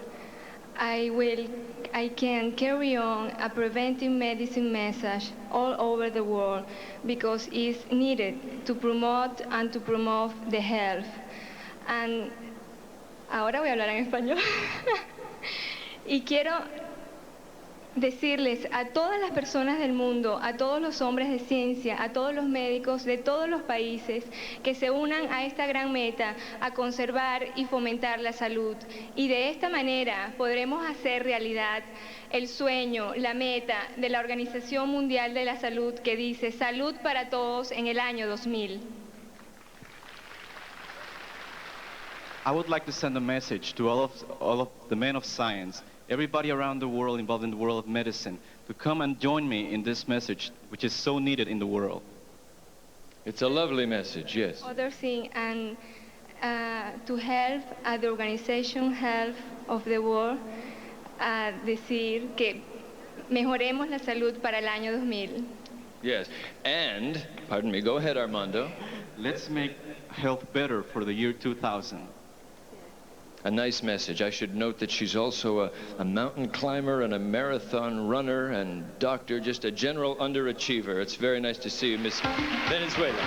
Speaker 10: I can carry on a preventive medicine message all over the world because it's needed to promote the health. And ahora voy a hablar en español. Y quiero decirles a todas las personas del mundo, a todos los hombres de ciencia, a todos los médicos de todos los países, que se unan a esta gran meta, a conservar y fomentar la salud. Y de esta manera podremos hacer realidad el sueño, la meta de la Organización Mundial de la Salud que dice salud para todos en el año 2000.
Speaker 9: I would like to send a message to all of the men of science, everybody around the world involved in the world of medicine, to come and join me in this message, which is so needed in the world.
Speaker 7: It's a lovely message, yes.
Speaker 10: Other thing, and to help the Organization Health of the World, decir que mejoremos la salud para el año 2000.
Speaker 7: Yes, and, pardon me, go ahead, Armando.
Speaker 9: Let's make health better for the year 2000.
Speaker 7: A nice message. I should note that she's also a mountain climber and a marathon runner and doctor, just a general underachiever. It's very nice to see you, Miss Venezuela.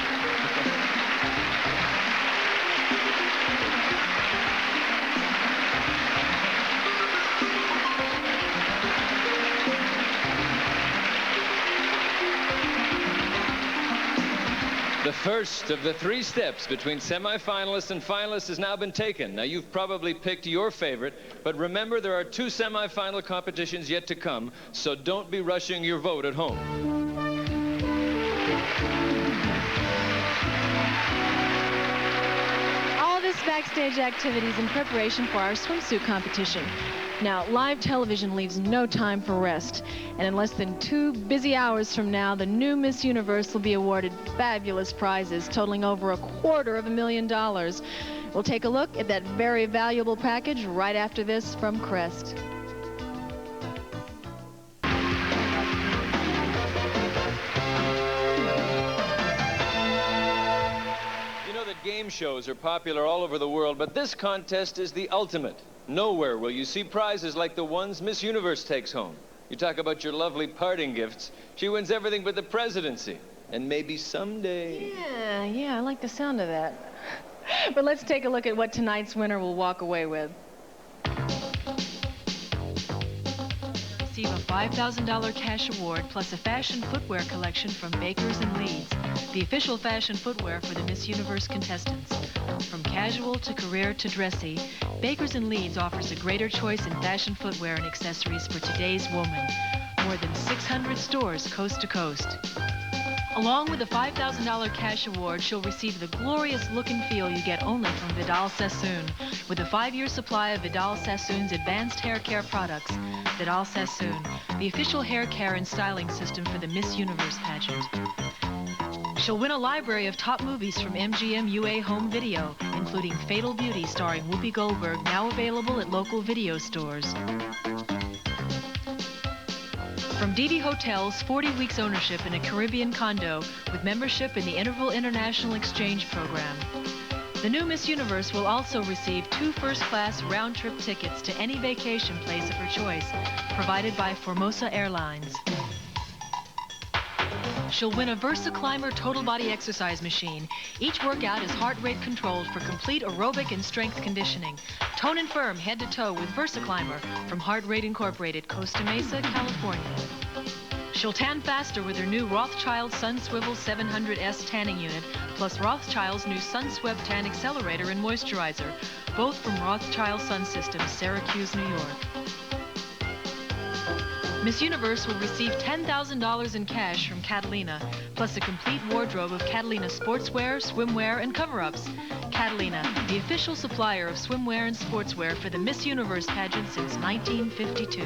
Speaker 7: The first of the 3 steps between semifinalists and finalists has now been taken. Now, you've probably picked your favorite, but remember there are 2 semifinal competitions yet to come, so don't be rushing your vote at home.
Speaker 6: latest backstage activities in preparation for our swimsuit competition. Now, live television leaves no time for rest, and in less than 2 busy hours from now, the new Miss Universe will be awarded fabulous prizes totaling over $250,000. We'll take a look at that very valuable package right after this from Crest.
Speaker 7: You know that game shows are popular all over the world, but this contest is the ultimate. Nowhere will you see prizes like the ones Miss Universe takes home. You talk about your lovely parting gifts. She wins everything but the presidency. And maybe someday...
Speaker 6: Yeah, I like the sound of that. But let's take a look at what tonight's winner will walk away with.
Speaker 15: Receive a $5,000 cash award plus a fashion footwear collection from Bakers & Leeds, the official fashion footwear for the Miss Universe contestants. From casual to career to dressy, Bakers & Leeds offers a greater choice in fashion footwear and accessories for today's woman. More than 600 stores coast to coast. Along with the $5,000 cash award, she'll receive the glorious look and feel you get only from Vidal Sassoon, with a 5-year supply of Vidal Sassoon's advanced hair care products. Vidal Sassoon, the official hair care and styling system for the Miss Universe pageant. She'll win a library of top movies from MGM UA Home Video, including Fatal Beauty starring Whoopi Goldberg, now available at local video stores. From DD Hotels, 40 weeks ownership in a Caribbean condo with membership in the Interval International Exchange Program. The new Miss Universe will also receive 2 first-class round-trip tickets to any vacation place of her choice, provided by Formosa Airlines. She'll win a VersaClimber total body exercise machine. Each workout is heart rate controlled for complete aerobic and strength conditioning. Tone and firm head to toe with VersaClimber from Heart Rate Incorporated, Costa Mesa, California. She'll tan faster with her new Rothschild Sun Swivel 700S tanning unit, plus Rothschild's new Sun Swept Tan Accelerator and Moisturizer, both from Rothschild Sun Systems, Syracuse, New York. Miss Universe will receive $10,000 in cash from Catalina, plus a complete wardrobe of Catalina sportswear, swimwear, and cover-ups. Catalina, the official supplier of swimwear and sportswear for the Miss Universe pageant since 1952.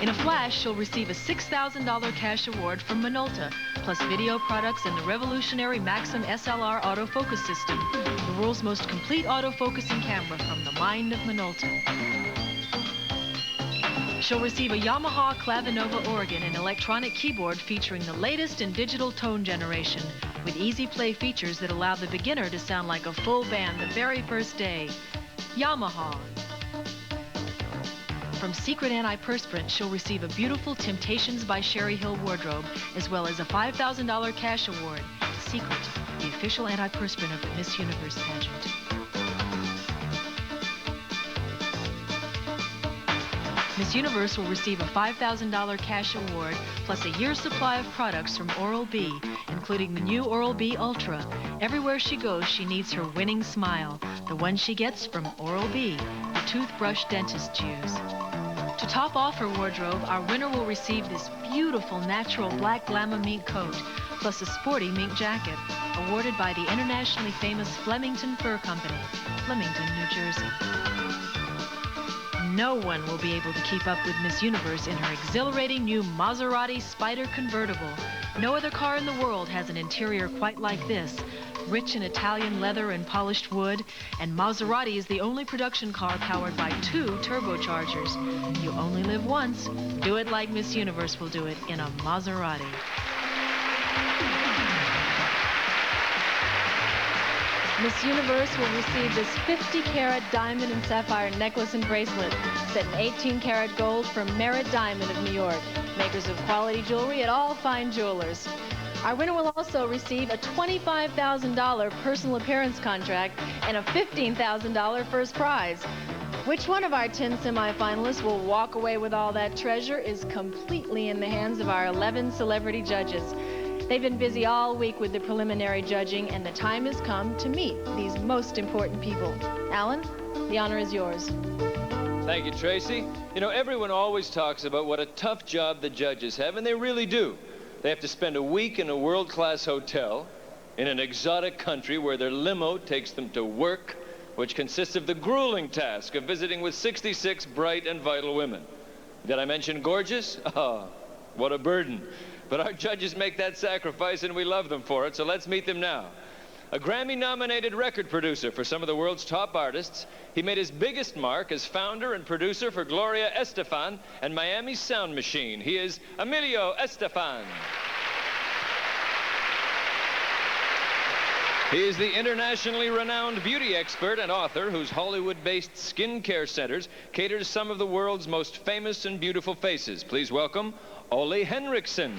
Speaker 15: In a flash, she'll receive a $6,000 cash award from Minolta, plus video products and the revolutionary Maxim SLR autofocus system, the world's most complete autofocusing camera from the mind of Minolta. She'll receive a Yamaha Clavinova organ and electronic keyboard featuring the latest in digital tone generation, with easy play features that allow the beginner to sound like a full band the very first day. Yamaha. From Secret Antiperspirant, she'll receive a beautiful Temptations by Sherry Hill wardrobe, as well as a $5,000 cash award. Secret, the official antiperspirant of the Miss Universe pageant. Miss Universe will receive a $5,000 cash award, plus a year's supply of products from Oral-B, including the new Oral-B Ultra. Everywhere she goes, she needs her winning smile, the one she gets from Oral-B, the toothbrush dentists use. To top off her wardrobe, our winner will receive this beautiful natural black Glamour mink coat, plus a sporty mink jacket, awarded by the internationally famous Flemington Fur Company, Flemington, New Jersey. No one will be able to keep up with Miss Universe in her exhilarating new Maserati Spider convertible. No other car in the world has an interior quite like this, rich in Italian leather and polished wood, and Maserati is the only production car powered by 2 turbochargers. You only live once. Do it like Miss Universe will do it in a Maserati.
Speaker 6: Miss Universe will receive this 50-carat diamond and sapphire necklace and bracelet set in 18-karat gold from Merritt Diamond of New York, makers of quality jewelry at all fine jewelers. Our winner will also receive a $25,000 personal appearance contract and a $15,000 first prize. Which one of our 10 semifinalists will walk away with all that treasure is completely in the hands of our 11 celebrity judges. They've been busy all week with the preliminary judging, and the time has come to meet these most important people. Alan, the honor is yours.
Speaker 7: Thank you, Tracy. You know, everyone always talks about what a tough job the judges have, and they really do. They have to spend a week in a world-class hotel, in an exotic country where their limo takes them to work, which consists of the grueling task of visiting with 66 bright and vital women. Did I mention gorgeous? Ah, what a burden. But our judges make that sacrifice, and we love them for it, so let's meet them now. A Grammy-nominated record producer for some of the world's top artists, he made his biggest mark as founder and producer for Gloria Estefan and Miami's Sound Machine. He is Emilio Estefan. He is the internationally renowned beauty expert and author whose Hollywood-based skincare centers cater to some of the world's most famous and beautiful faces. Please welcome Ole Henriksen.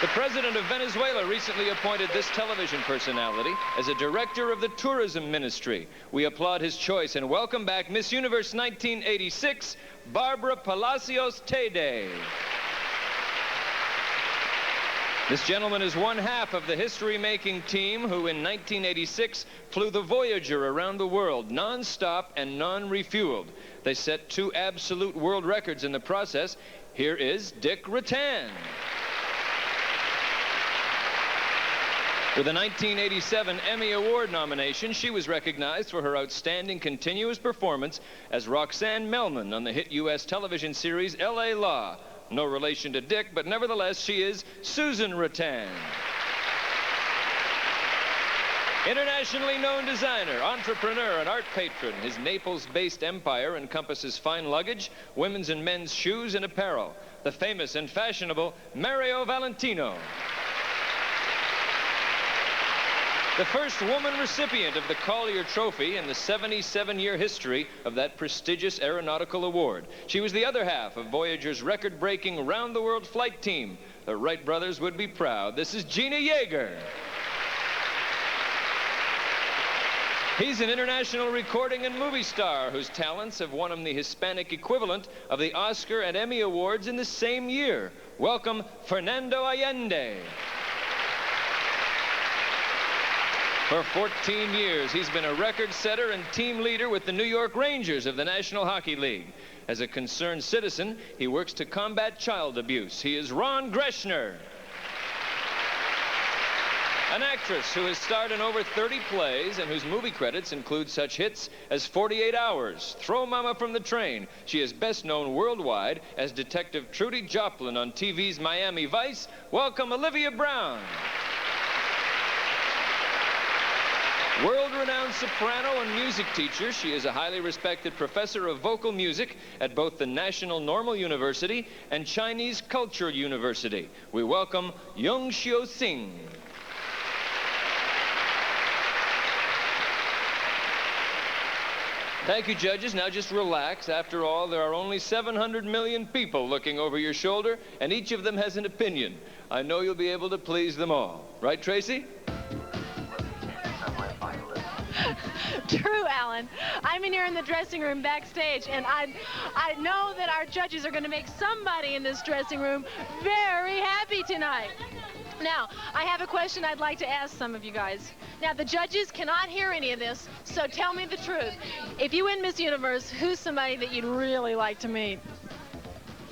Speaker 7: The president of Venezuela recently appointed this television personality as a director of the tourism ministry. We applaud his choice and welcome back Miss Universe 1986, Barbara Palacios Tede. This gentleman is one half of the history-making team who in 1986 flew the Voyager around the world non-stop and non-refueled. They set 2 absolute world records in the process. Here is Dick Rattan. With a 1987 Emmy Award nomination, she was recognized for her outstanding continuous performance as Roxanne Melman on the hit U.S. television series L.A. Law. No relation to Dick, but nevertheless, she is Susan Rattan. Internationally known designer, entrepreneur, and art patron, his Naples-based empire encompasses fine luggage, women's and men's shoes, and apparel. The famous and fashionable Mario Valentino. The first woman recipient of the Collier Trophy in the 77-year history of that prestigious aeronautical award. She was the other half of Voyager's record-breaking round-the-world flight team. The Wright brothers would be proud. This is Gina Yeager. He's an international recording and movie star whose talents have won him the Hispanic equivalent of the Oscar and Emmy Awards in the same year. Welcome, Fernando Allende. For 14 years, he's been a record setter and team leader with the New York Rangers of the National Hockey League. As a concerned citizen, he works to combat child abuse. He is Ron Greschner. An actress who has starred in over 30 plays and whose movie credits include such hits as 48 Hours, Throw Mama from the Train. She is best known worldwide as Detective Trudy Joplin on TV's Miami Vice. Welcome, Olivia Brown. World-renowned soprano and music teacher, she is a highly respected professor of vocal music at both the National Normal University and Chinese Culture University. We welcome Yung Xiu Sing. Thank you, judges. Now just relax. After all, there are only 700 million people looking over your shoulder, and each of them has an opinion. I know you'll be able to please them all. Right, Tracy?
Speaker 6: True, Alan. I'm in here in the dressing room backstage, and I know that our judges are going to make somebody in this dressing room very happy tonight. Now, I have a question I'd like to ask some of you guys. Now, the judges cannot hear any of this, so tell me the truth. If you win Miss Universe, who's somebody that you'd really like to meet?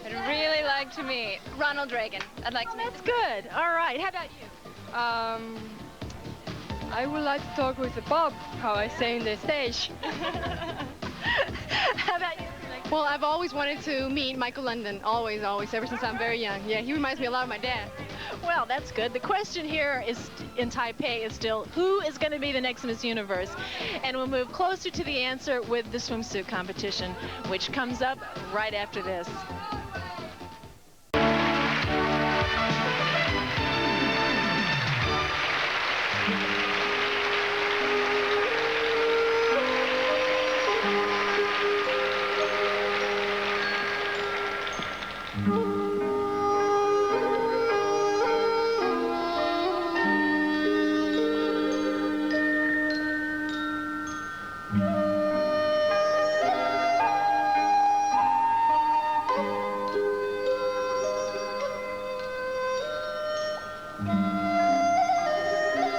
Speaker 16: I'd really like to meet Ronald Reagan. I'd like to meet him.
Speaker 6: That's good. All right. How about you?
Speaker 10: I would like to talk with Bob, how I say in the stage.
Speaker 6: How about you?
Speaker 11: Well, I've always wanted to meet Michael London. Always, ever since I'm very young. Yeah, he reminds me a lot of my dad.
Speaker 6: Well, that's good. The question here is in Taipei is still, who is going to be the next Miss Universe? And we'll move closer to the answer with the swimsuit competition, which comes up right after this.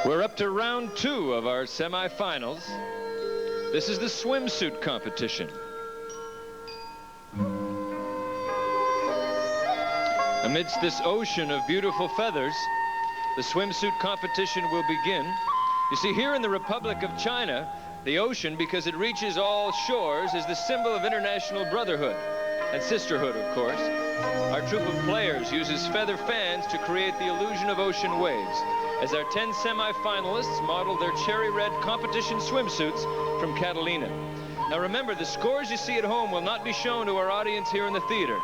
Speaker 7: We're up to round 2 of our semifinals. This is the swimsuit competition. Amidst this ocean of beautiful feathers, the swimsuit competition will begin. You see, here in the Republic of China, the ocean, because it reaches all shores, is the symbol of international brotherhood and sisterhood, of course. Our troupe of players uses feather fans to create the illusion of ocean waves, as our 10 semi-finalists model their cherry red competition swimsuits from Catalina. Now remember, the scores you see at home will not be shown to our audience here in the theater.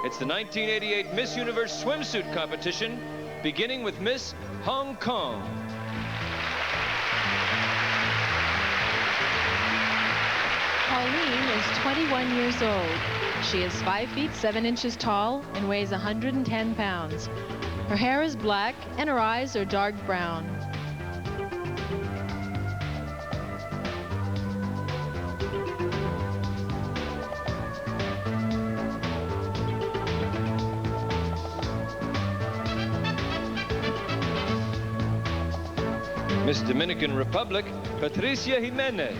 Speaker 7: It's the 1988 Miss Universe swimsuit competition, beginning with Miss Hong Kong.
Speaker 6: Pauline is 21 years old. She is 5 feet 7 inches tall and weighs 110 pounds. Her hair is black and her eyes are dark brown.
Speaker 7: Miss Dominican Republic, Patricia Jimenez.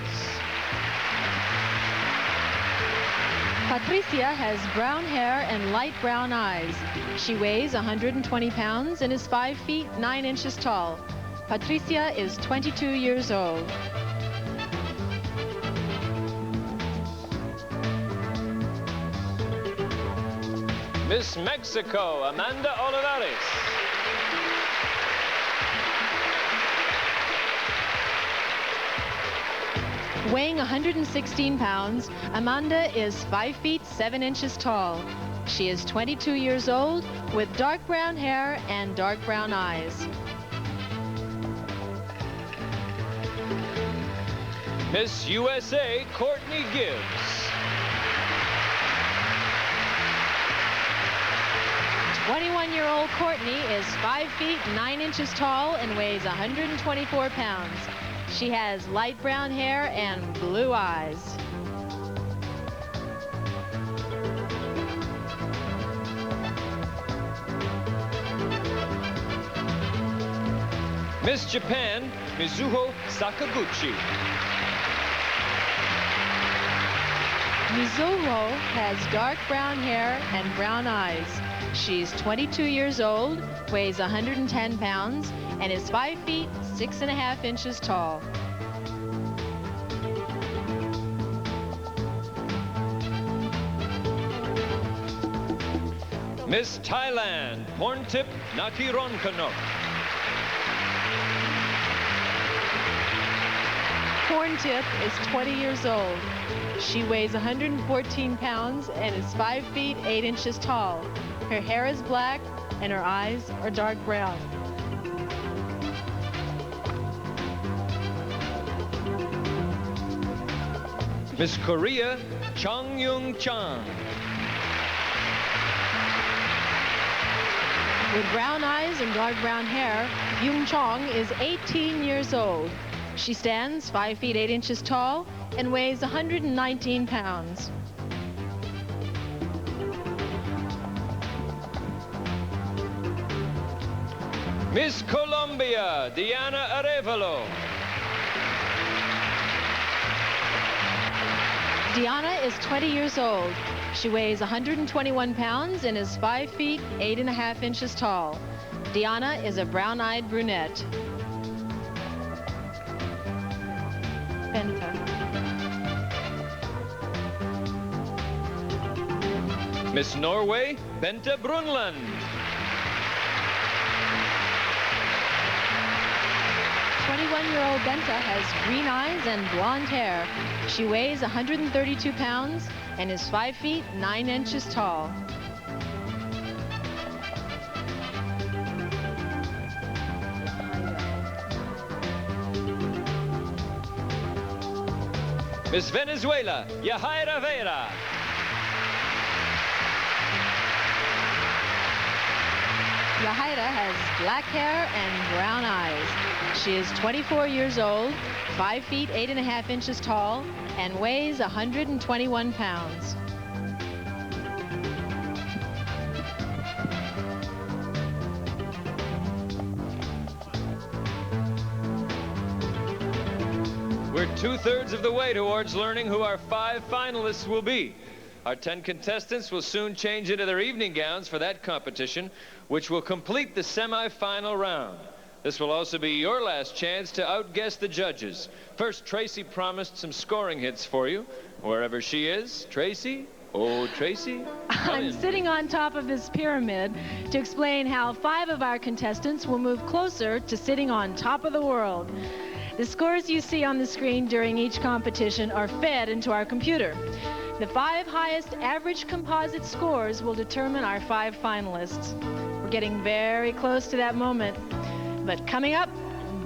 Speaker 6: Patricia has brown hair and light brown eyes. She weighs 120 pounds and is 5 feet 9 inches tall. Patricia is 22 years old.
Speaker 7: Miss Mexico, Amanda Olivares.
Speaker 6: Weighing 116 pounds, Amanda is 5 feet 7 inches tall. She is 22 years old with dark brown hair and dark brown eyes.
Speaker 7: Miss USA, Courtney Gibbs.
Speaker 6: 21-year-old Courtney is 5 feet 9 inches tall and weighs 124 pounds. She has light brown hair and blue eyes.
Speaker 7: Miss Japan, Mizuho Sakaguchi.
Speaker 6: Mizuho has dark brown hair and brown eyes. She's 22 years old, weighs 110 pounds, and is 5 feet 6.5 inches tall.
Speaker 7: Miss Thailand, Porntip Nakironkanok.
Speaker 6: Porntip is 20 years old. She weighs 114 pounds and is 5 feet 8 inches tall. Her hair is black and her eyes are dark brown.
Speaker 7: Miss Korea, Chang Yung Chang.
Speaker 6: With brown eyes and dark brown hair, Yung Chong is 18 years old. She stands 5 feet 8 inches tall and weighs 119 pounds.
Speaker 7: Miss Colombia, Diana Arevalo.
Speaker 6: Diana is 20 years old. She weighs 121 pounds and is 5 feet 8.5 inches tall. Diana is a brown-eyed brunette. Benta.
Speaker 7: Miss Norway, Bente Brunland.
Speaker 6: Year-old Benta has green eyes and blonde hair. She weighs 132 pounds and is 5 feet 9 inches tall.
Speaker 7: Miss Venezuela, Yahaira Vera.
Speaker 6: Yahaira has black hair and brown eyes. She is 24 years old, 5 feet 8.5 inches tall, and weighs 121 pounds.
Speaker 7: We're 2/3 of the way towards learning who our 5 finalists will be. Our 10 contestants will soon change into their evening gowns for that competition, which will complete the semi-final round. This will also be your last chance to outguess the judges. First, Tracy promised some scoring hits for you. Wherever she is, Tracy. Oh, Tracy.
Speaker 6: I'm sitting on top of this pyramid to explain how 5 of our contestants will move closer to sitting on top of the world. The scores you see on the screen during each competition are fed into our computer. The 5 highest average composite scores will determine our 5 finalists. We're getting very close to that moment. But coming up,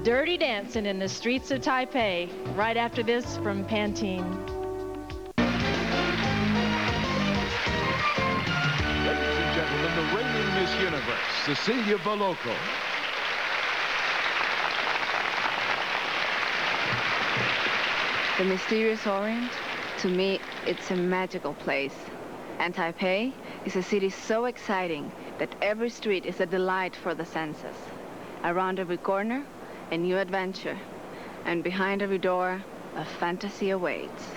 Speaker 6: Dirty Dancing in the streets of Taipei, right after this from Pantene.
Speaker 3: Ladies and gentlemen, the reigning Miss Universe, Cecilia Boloco.
Speaker 2: The mysterious Orient, to me, it's a magical place. And Taipei is a city so exciting that every street is a delight for the senses. Around every corner, a new adventure. And behind every door, a fantasy awaits.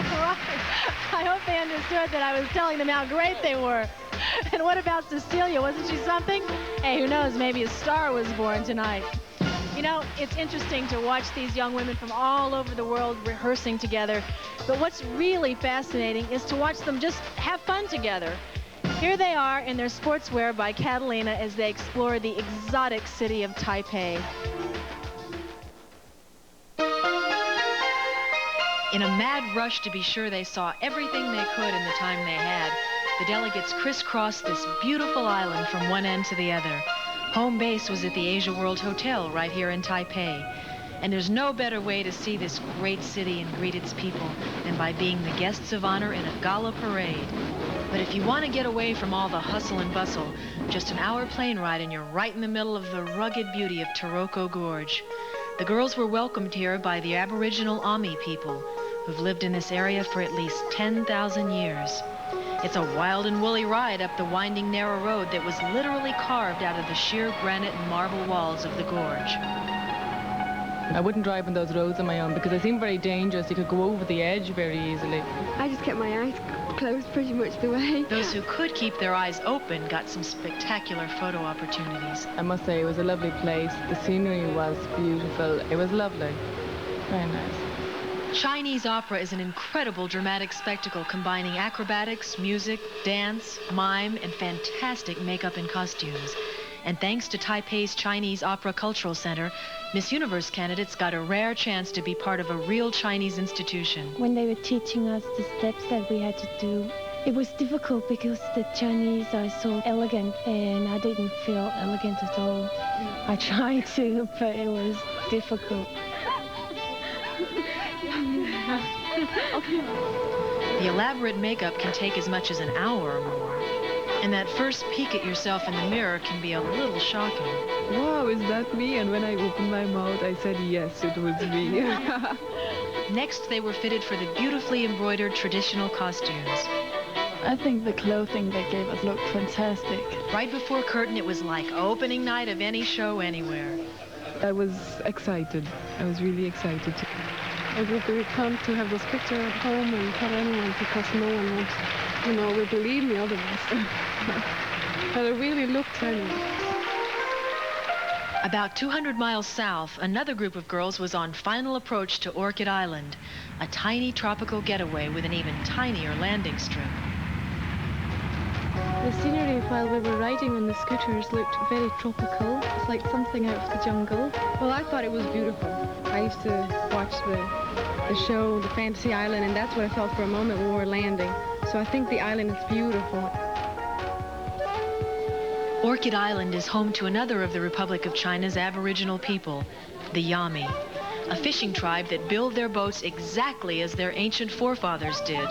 Speaker 6: right. I hope they understood that I was telling them how great they were. And what about Cecilia? Wasn't she something? Hey, who knows? Maybe a star was born tonight. You know, it's interesting to watch these young women from all over the world rehearsing together. But what's really fascinating is to watch them just have fun together. Here they are in their sportswear by Catalina as they explore the exotic city of Taipei.
Speaker 15: In a mad rush to be sure they saw everything they could in the time they had, the delegates crisscrossed this beautiful island from one end to the other. Home base was at the Asia World Hotel right here in Taipei. And there's no better way to see this great city and greet its people than by being the guests of honor in a gala parade. But if you want to get away from all the hustle and bustle, just an hour plane ride and you're right in the middle of the rugged beauty of Taroko Gorge. The girls were welcomed here by the Aboriginal Ami people, who've lived in this area for at least 10,000 years. It's a wild and woolly ride up the winding narrow road that was literally carved out of the sheer granite and marble walls of the gorge.
Speaker 17: I wouldn't drive on those roads on my own because they seem very dangerous. You could go over the edge very easily.
Speaker 10: I just kept my eyes closed pretty much the way.
Speaker 15: Those who could keep their eyes open got some spectacular photo opportunities.
Speaker 17: I must say it was a lovely place. The scenery was beautiful. It was lovely. Very nice.
Speaker 15: Chinese opera is an incredible dramatic spectacle combining acrobatics, music, dance, mime, and fantastic makeup and costumes. And thanks to Taipei's Chinese Opera Cultural Center, Miss Universe candidates got a rare chance to be part of a real Chinese institution.
Speaker 18: When they were teaching us the steps that we had to do, it was difficult because the Chinese are so elegant and I didn't feel elegant at all. I tried to, but it was difficult.
Speaker 15: The elaborate makeup can take as much as an hour or more. And that first peek at yourself in the mirror can be a little shocking.
Speaker 17: Wow, is that me? And when I opened my mouth, I said, yes, it was me.
Speaker 15: Next, they were fitted for the beautifully embroidered traditional costumes.
Speaker 18: I think the clothing they gave us looked fantastic.
Speaker 15: Right before curtain, it was like opening night of any show anywhere.
Speaker 17: I was excited. I was really excited.
Speaker 10: It would be fun to have this picture at home and tell anyone because no one would, would believe me otherwise. But it really looked funny.
Speaker 15: About 200 miles south, another group of girls was on final approach to Orchid Island, a tiny tropical getaway with an even tinier landing strip.
Speaker 18: The scenery while we were riding on the scooters looked very tropical. It's like something out of the jungle.
Speaker 10: Well, I thought it was beautiful. I used to watch the show, The Fantasy Island, and that's what I felt for a moment when we were landing. So I think the island is beautiful.
Speaker 15: Orchid Island is home to another of the Republic of China's Aboriginal people, the Yami, a fishing tribe that build their boats exactly as their ancient forefathers did.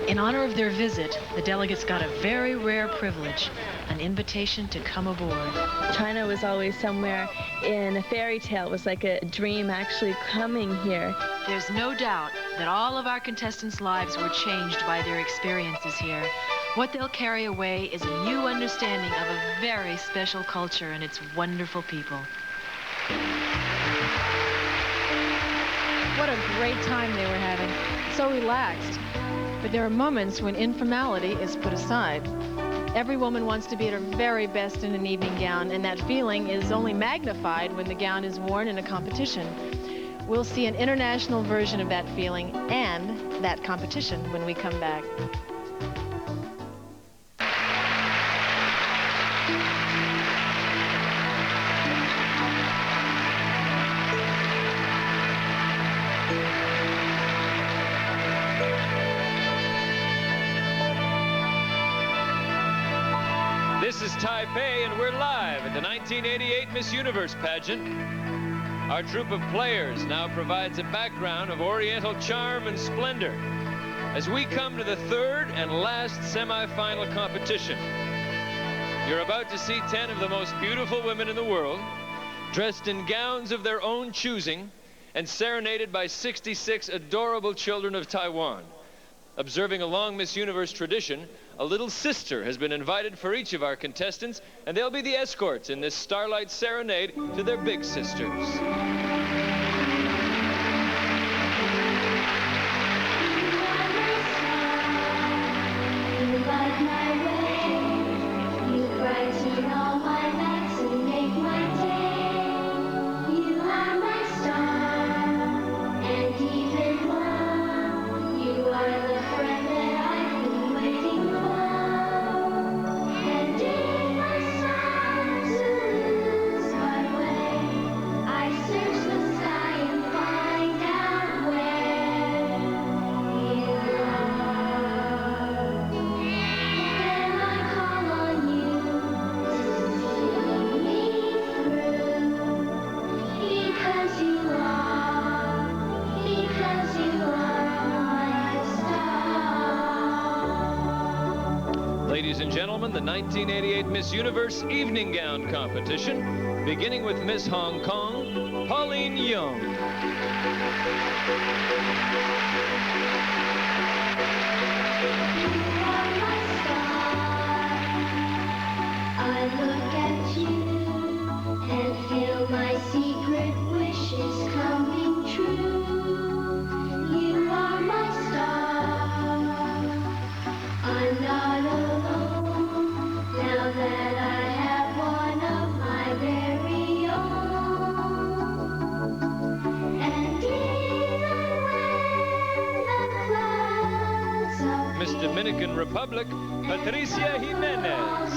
Speaker 15: In honor of their visit, the delegates got a very rare privilege, an invitation to come aboard.
Speaker 13: China was always somewhere in a fairy tale. It was like a dream actually coming here.
Speaker 15: There's no doubt that all of our contestants' lives were changed by their experiences here. What they'll carry away is a new understanding of a very special culture and its wonderful people.
Speaker 6: What a great time they were having. So relaxed. But there are moments when informality is put aside. Every woman wants to be at her very best in an evening gown, and that feeling is only magnified when the gown is worn in a competition. We'll see an international version of that feeling and that competition when we come back.
Speaker 7: This is Taipei, and we're live at the 1988 Miss Universe pageant. Our troupe of players now provides a background of Oriental charm and splendor as we come to the third and last semi-final competition. You're about to see 10 of the most beautiful women in the world, dressed in gowns of their own choosing and serenaded by 66 adorable children of Taiwan. Observing a long Miss Universe tradition, a little sister has been invited for each of our contestants, and they'll be the escorts in this starlight serenade to their big sisters. gentlemen, the 1988 Miss Universe Evening Gown Competition, beginning with Miss Hong Kong, Pauline Young.
Speaker 19: I look at you and feel my secret wishes coming true. You are my star. I'm not alone now that I have one of my very own. And even when the clouds are
Speaker 7: Miss Dominican Republic, Patricia Jimenez.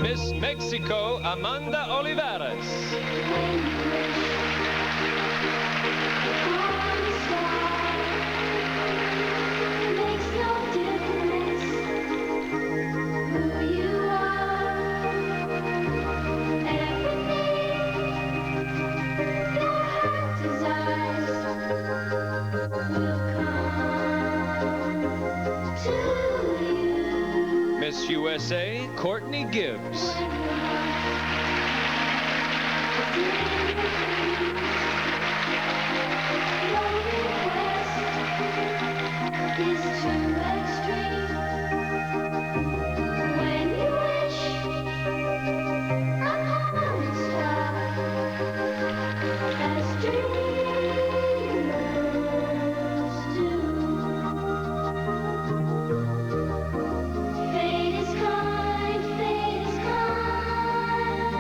Speaker 7: Miss Mexico, Amanda Olivares. Miss USA, Courtney Gibbs.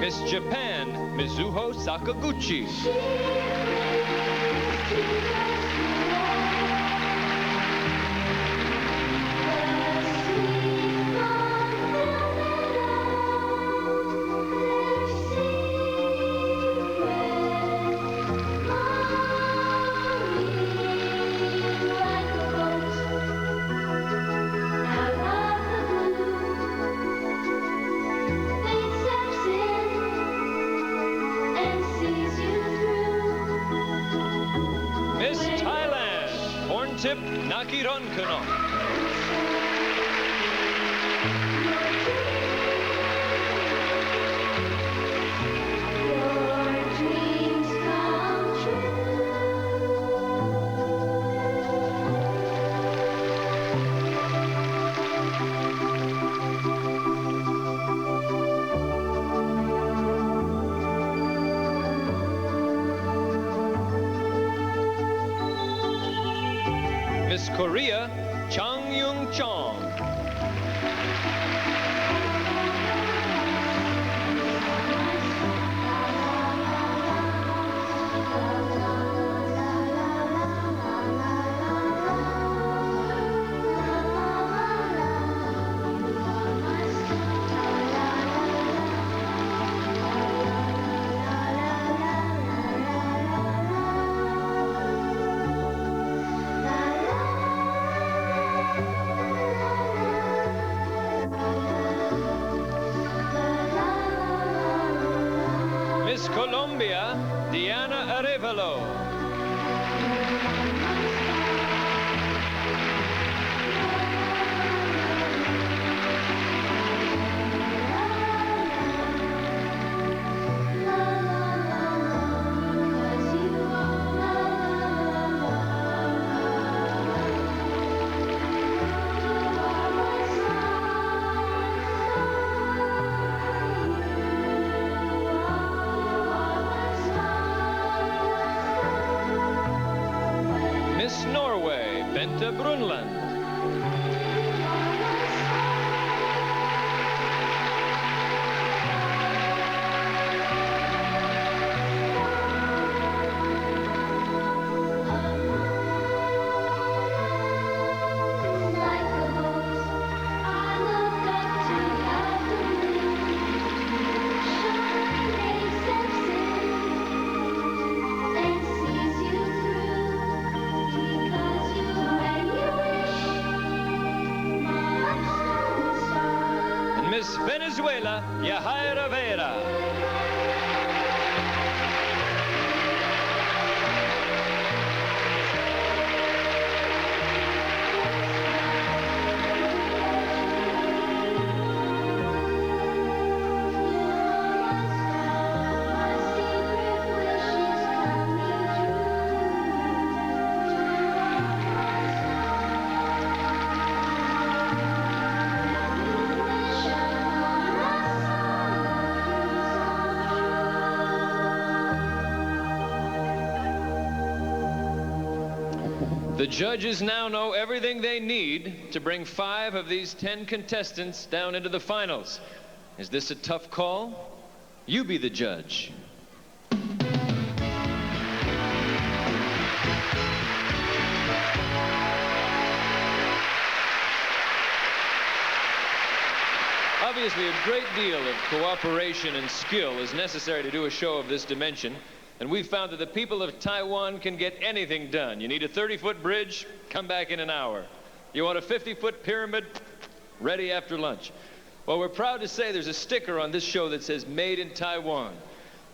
Speaker 7: Miss Japan, Mizuho Sakaguchi. Miss Thailand, Horntip Nakironkono. Miss Korea, Chang Yung Chong. Miss Colombia, Diana Arevalo. Miss Norway, Bente Brunland.
Speaker 19: Like a boat, I
Speaker 7: Ana Yahaira Vera. The judges now know everything they need to bring 5 of these 10 contestants down into the finals. Is this a tough call? You be the judge. Obviously, a great deal of cooperation and skill is necessary to do a show of this dimension. And we found that the people of Taiwan can get anything done. You need a 30-foot bridge, come back in an hour. You want a 50-foot pyramid, ready after lunch. Well, we're proud to say there's a sticker on this show that says Made in Taiwan.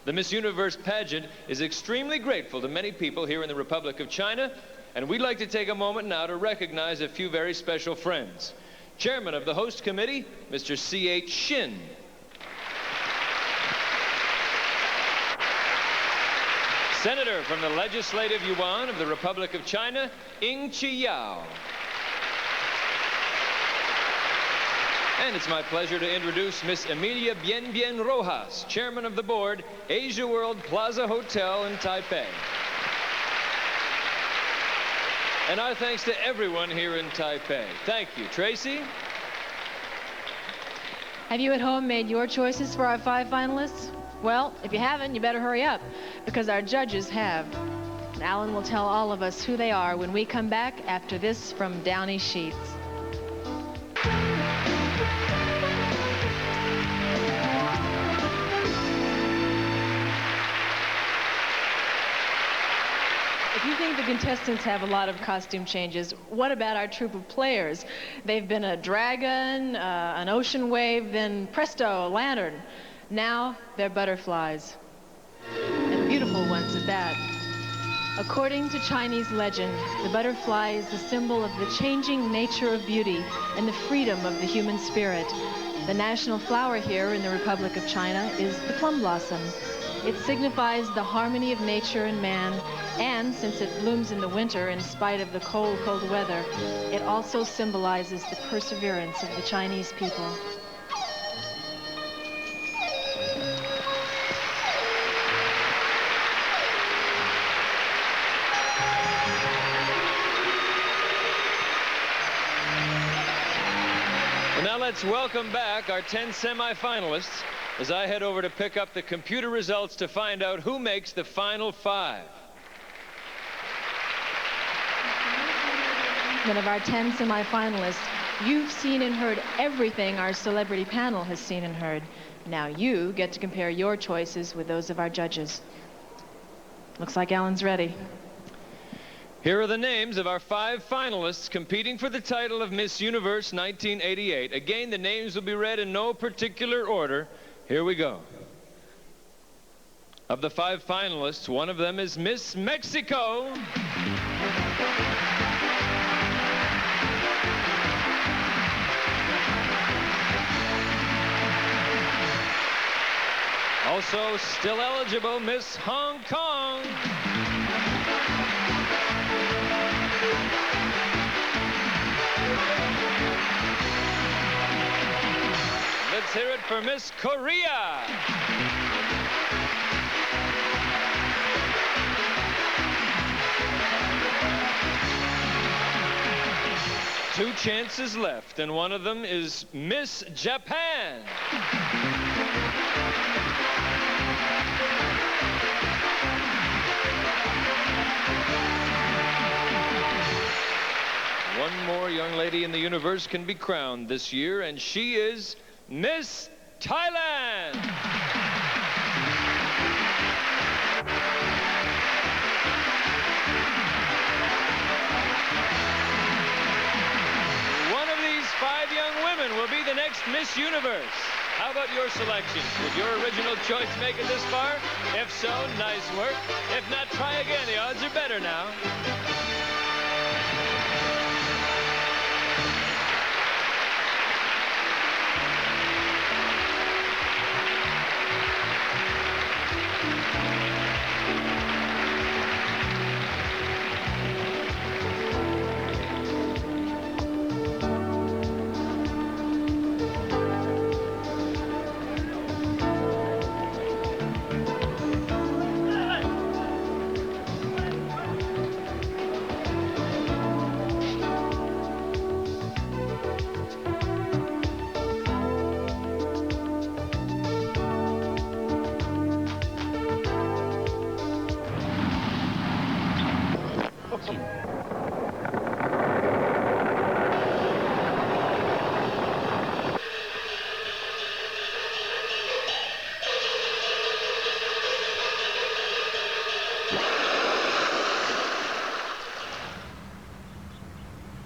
Speaker 7: The Miss Universe pageant is extremely grateful to many people here in the Republic of China, and we'd like to take a moment now to recognize a few very special friends. Chairman of the host committee, Mr. C.H. Shin. Senator from the Legislative Yuan of the Republic of China, Ng Chi-yao. And it's my pleasure to introduce Miss Emilia Bien Bien Rojas, Chairman of the Board, Asia World Plaza Hotel in Taipei. And our thanks to everyone here in Taipei. Thank you. Tracy?
Speaker 6: Have you at home made your choices for our 5 finalists? Well, if you haven't, you better hurry up, because our judges have. Alan will tell all of us who they are when we come back after this from Downey Sheets. If you think the contestants have a lot of costume changes, what about our troupe of players? They've been a dragon, an ocean wave, then presto, a lantern. Now they're butterflies, and beautiful ones at that. According to Chinese legend, the butterfly is the symbol of the changing nature of beauty and the freedom of the human spirit. The national flower here in the Republic of China is the plum blossom. It signifies the harmony of nature and man, and since it blooms in the winter in spite of the cold, cold weather, it also symbolizes the perseverance of the Chinese people.
Speaker 7: Now let's welcome back our 10 semifinalists as I head over to pick up the computer results to find out who makes the final 5.
Speaker 6: Then of our 10 semifinalists, you've seen and heard everything our celebrity panel has seen and heard. Now you get to compare your choices with those of our judges. Looks like Alan's ready.
Speaker 7: Here are the names of our 5 finalists competing for the title of Miss Universe 1988. Again, the names will be read in no particular order. Here we go. Of the 5 finalists, one of them is Miss Mexico. Also still eligible, Miss Hong Kong. Let's hear it for Miss Korea. Two chances left, and one of them is Miss Japan. One more young lady in the universe can be crowned this year, and she is Miss Thailand. One of these 5 young women will be the next Miss Universe. How about your selections? Did your original choice make it this far? If so, nice work. If not, try again. The odds are better now.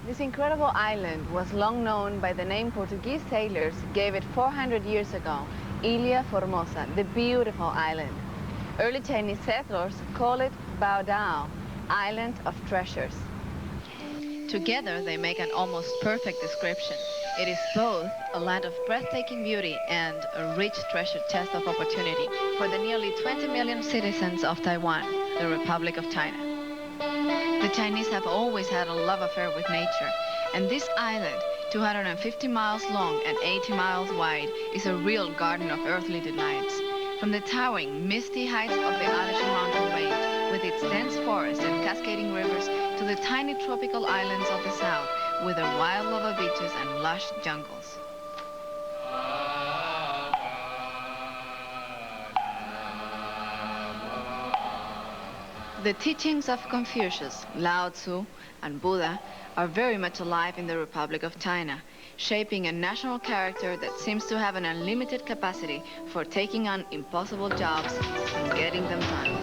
Speaker 2: This incredible island was long known by the name Portuguese sailors gave it 400 years ago, Ilha Formosa, the beautiful island. Early Chinese settlers call it Bao Dao, Island of Treasures. Together they make an almost perfect description. It is both a land of breathtaking beauty and a rich treasure chest of opportunity for the nearly 20 million citizens of Taiwan, the Republic of China. The Chinese have always had a love affair with nature, and this island, 250 miles long and 80 miles wide, is a real garden of earthly delights. From the towering, misty heights of the Alishan mountain range, with its dense forests and cascading rivers, to the tiny tropical islands of the south, with their wild lava beaches and lush jungles. The teachings of Confucius, Lao Tzu, and Buddha are very much alive in the Republic of China, shaping a national character that seems to have an unlimited capacity for taking on impossible jobs and getting them done.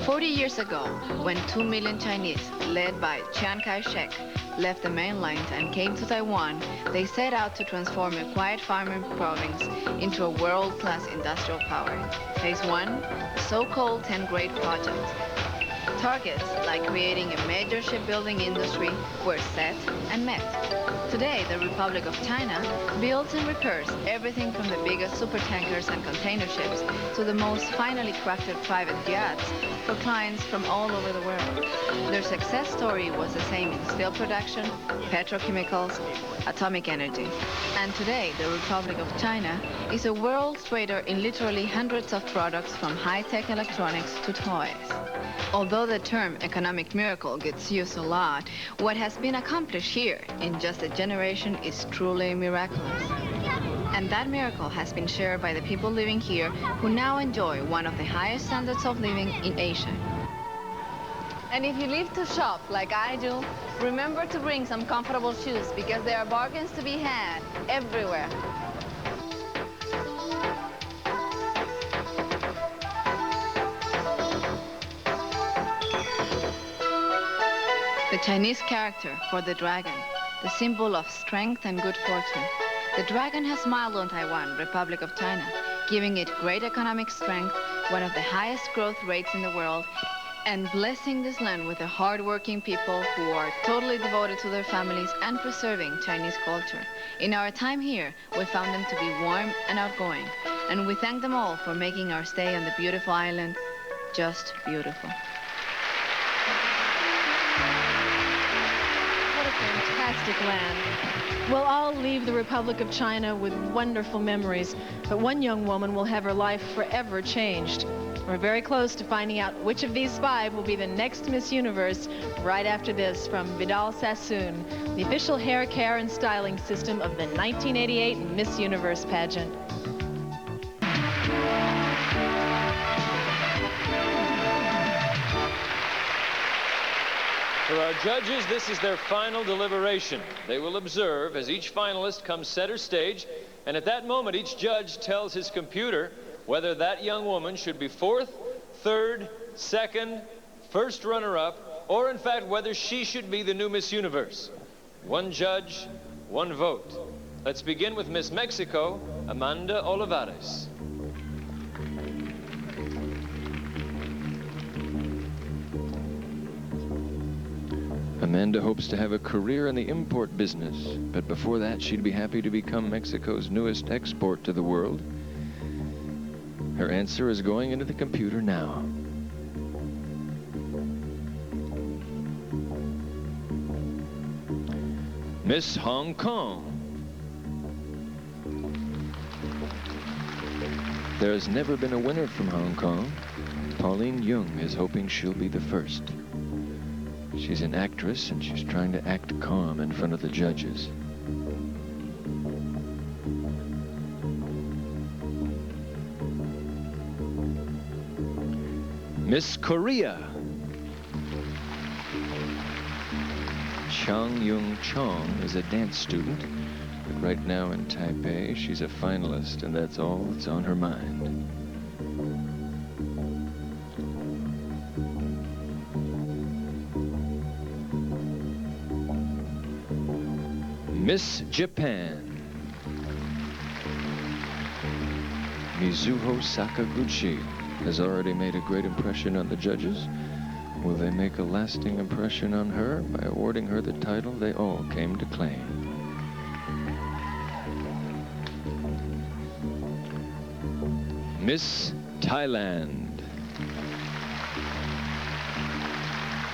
Speaker 2: 40 years ago, when 2 million Chinese, led by Chiang Kai-shek, left the mainland and came to Taiwan, they set out to transform a quiet farming province into a world-class industrial power. Phase 1, the so-called 10th grade project. Targets like creating a major shipbuilding industry were set and met. Today, the Republic of China builds and repairs everything from the biggest supertankers and container ships to the most finely crafted private yachts for clients from all over the world. Their success story was the same in steel production, petrochemicals, atomic energy. And today, the Republic of China is a world trader in literally hundreds of products from high-tech electronics to toys. Although the term economic miracle gets used a lot, what has been accomplished here in just a generation is truly miraculous. And that miracle has been shared by the people living here who now enjoy one of the highest standards of living in Asia. And if you live to shop like I do, remember to bring some comfortable shoes because there are bargains to be had everywhere. The Chinese character for the dragon, the symbol of strength and good fortune. The dragon has smiled on Taiwan, Republic of China, giving it great economic strength, one of the highest growth rates in the world, and blessing this land with the hard-working people who are totally devoted to their families and preserving Chinese culture. In our time here, we found them to be warm and outgoing, and we thank them all for making our stay on the beautiful island just beautiful.
Speaker 6: Fantastic land. We'll all leave the Republic of China with wonderful memories, but one young woman will have her life forever changed. We're very close to finding out which of these 5 will be the next Miss Universe right after this from Vidal Sassoon, the official hair care and styling system of the 1988 Miss Universe pageant.
Speaker 7: For our judges, this is their final deliberation. They will observe as each finalist comes center stage, and at that moment, each judge tells his computer whether that young woman should be 4th, 3rd, 2nd, 1st runner-up, or in fact, whether she should be the new Miss Universe. 1 judge, 1 vote. Let's begin with Miss Mexico, Amanda Olivares.
Speaker 20: Amanda hopes to have a career in the import business, but before that she'd be happy to become Mexico's newest export to the world. Her answer is going into the computer now. Miss Hong Kong. There has never been a winner from Hong Kong. Pauline Jung is hoping she'll be the first. She's an actress, and she's trying to act calm in front of the judges. Miss Korea. Chang Yung Chong is a dance student, but right now in Taipei, she's a finalist, and that's all that's on her mind. Miss Japan. Mizuho Sakaguchi has already made a great impression on the judges. Will they make a lasting impression on her by awarding her the title they all came to claim? Miss Thailand.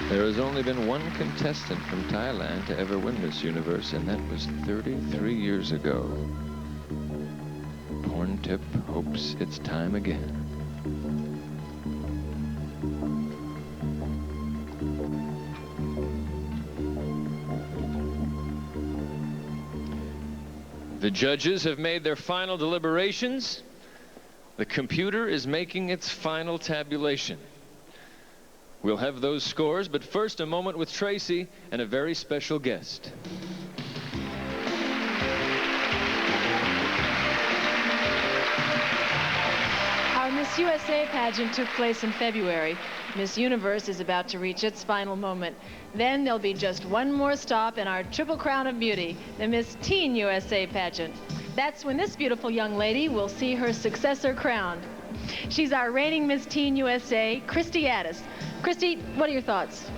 Speaker 20: There has only been one contestant from Thailand to ever win Miss Universe, and that was 33 years ago. Porntip hopes it's time again. The judges have made their final deliberations. The computer is making its final tabulation. We'll have those scores, but first a moment with Tracy and a very special guest.
Speaker 6: Our Miss USA pageant took place in February. Miss Universe is about to reach its final moment. Then there'll be just one more stop in our Triple Crown of Beauty, the Miss Teen USA pageant. That's when this beautiful young lady will see her successor crowned. She's our reigning Miss Teen USA, Christy Addis. Christy, what are your thoughts?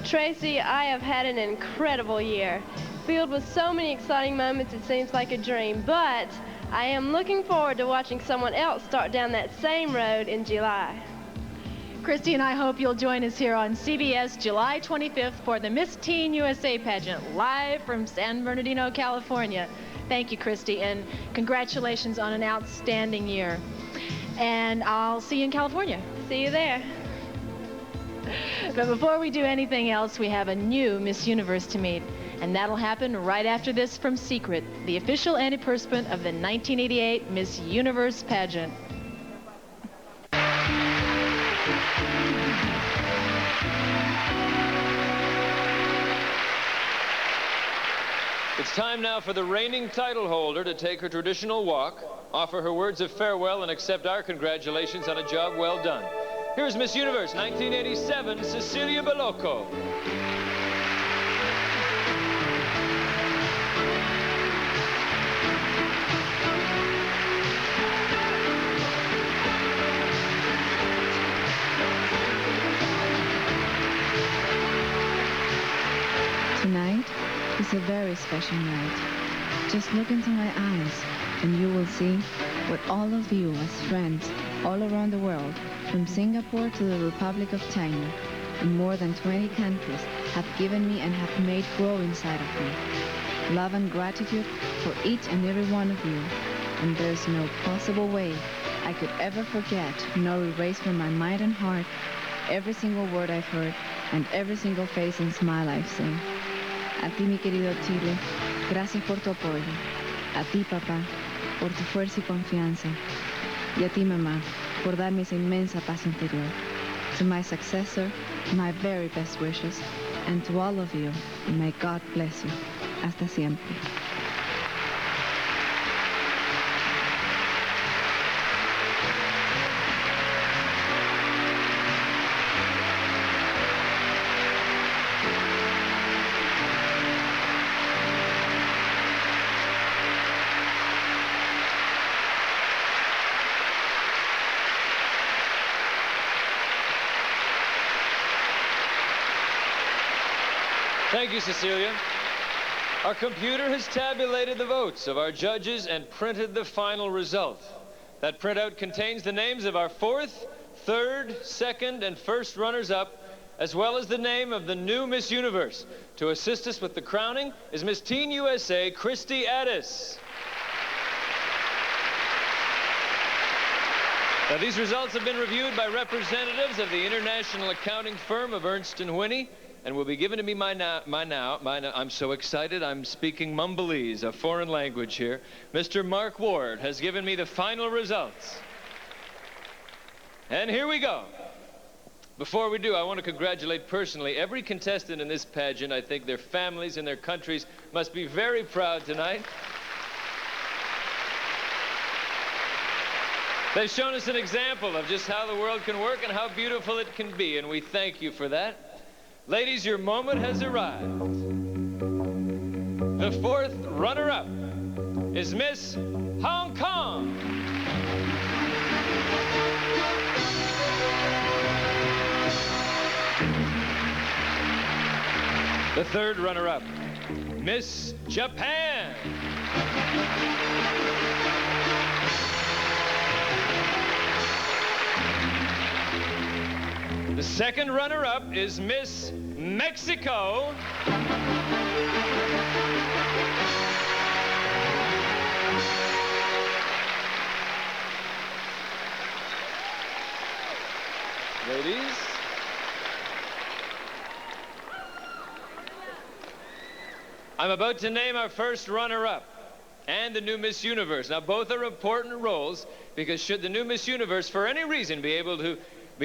Speaker 14: Tracy, I have had an incredible year. Filled with so many exciting moments, it seems like a dream. But I am looking forward to watching someone else start down that same road in July.
Speaker 6: Christy and I hope you'll join us here on CBS July 25th for the Miss Teen USA pageant, live from San Bernardino, California. Thank you, Christy, and congratulations on an outstanding year. And I'll see you in California.
Speaker 14: See you there.
Speaker 6: But before we do anything else, we have a new Miss Universe to meet. And that'll happen right after this from Secret, the official antiperspirant of the 1988 Miss Universe pageant.
Speaker 7: It's time now for the reigning title holder to take her traditional walk, offer her words of farewell, and accept our congratulations on a job well done. Here's Miss Universe 1987, Cecilia Bellocco.
Speaker 2: Tonight is a very special night. Just look into my eyes and you will see what all of you as friends all around the world, from Singapore to the Republic of China, in more than 20 countries, have given me and have made grow inside of me. Love and gratitude for each and every one of you. And there's no possible way I could ever forget nor erase from my mind and heart every single word I've heard and every single face and smile I've seen. A ti, mi querido Chile, gracias por tu apoyo. A ti, papá, por tu fuerza y confianza. Y a ti, mamá, por darme esa inmensa paz interior. To my successor, my very best wishes. And to all of you, may God bless you. Hasta siempre.
Speaker 7: Thank you, Cecilia. Our computer has tabulated the votes of our judges and printed the final result. That printout contains the names of our fourth, third, second, and first runners-up, as well as the name of the new Miss Universe. To assist us with the crowning is Miss Teen USA, Christy Addis. Now, these results have been reviewed by representatives of the international accounting firm of Ernst & Whinney, and will be given to me I'm so excited, I'm speaking Mumbleese, a foreign language here. Mr. Mark Ward has given me the final results. And here we go. Before we do, I want to congratulate personally every contestant in this pageant. I think their families and their countries must be very proud tonight. They've shown us an example of just how the world can work and how beautiful it can be, and we thank you for that. Ladies, your moment has arrived. The fourth runner-up is Miss Hong Kong. The third runner-up, Miss Japan. The second runner-up is Miss Mexico. Ladies. I'm about to name our first runner-up and the new Miss Universe. Now, both are important roles because should the new Miss Universe, for any reason, be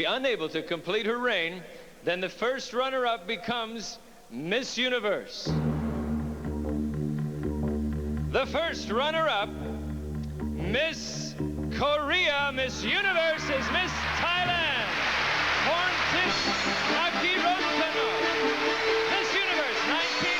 Speaker 7: unable to complete her reign, then the first runner-up becomes Miss Universe. The first runner-up, Miss Korea. Miss Universe is Miss Thailand. Porntit Nakirontano. Miss Universe, 1988.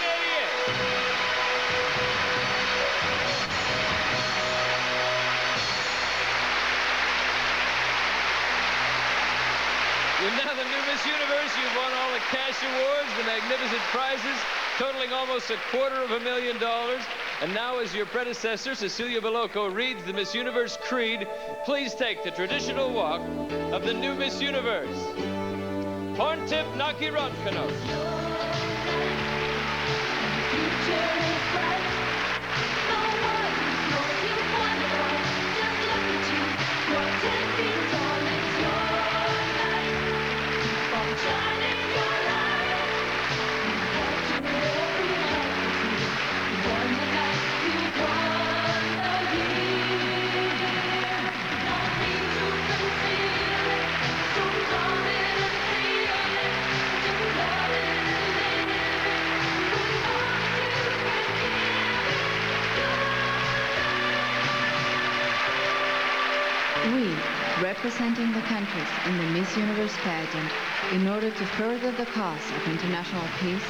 Speaker 7: You're now the new Miss Universe. You've won all the cash awards, the magnificent prizes, totaling almost $250,000. And now, as your predecessor, Cecilia Boloco, reads the Miss Universe Creed, please take the traditional walk of the new Miss Universe. Porntip Nakironkano.
Speaker 2: We, representing the countries in the Miss Universe pageant, in order to further the cause of international peace,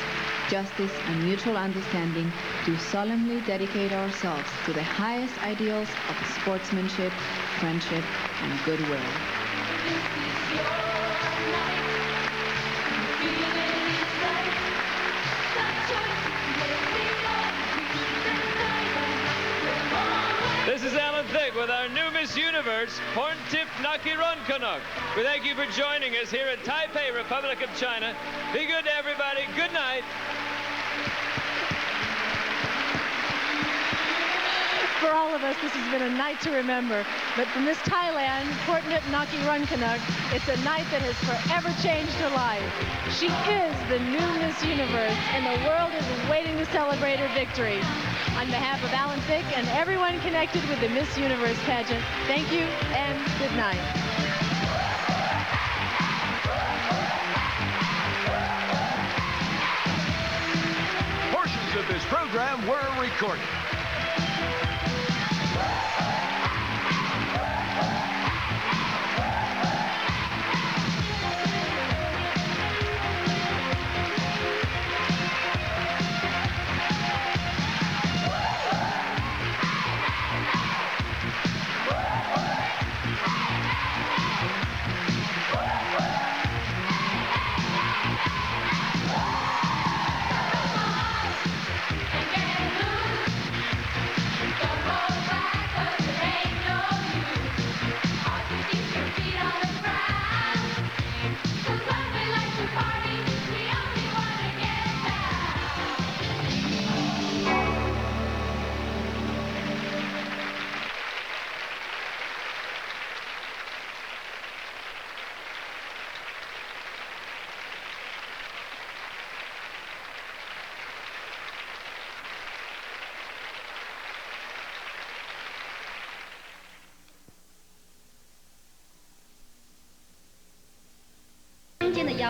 Speaker 2: justice, and mutual understanding, do solemnly dedicate ourselves to the highest ideals of sportsmanship, friendship, and goodwill.
Speaker 7: This is Alan Thicke with our new Miss Universe, Porntip Nakironkano. We thank you for joining us here at Taipei, Republic of China. Be good to everybody. Good night.
Speaker 6: For all of us, this has been a night to remember. But for Miss Thailand, Porntip Nakironkano, it's a night that has forever changed her life. She is the new Miss Universe, and the world is waiting to celebrate her victory. On behalf of Alan Thicke and everyone connected with the Miss Universe pageant, thank you and good night.
Speaker 3: Portions of this program were recorded.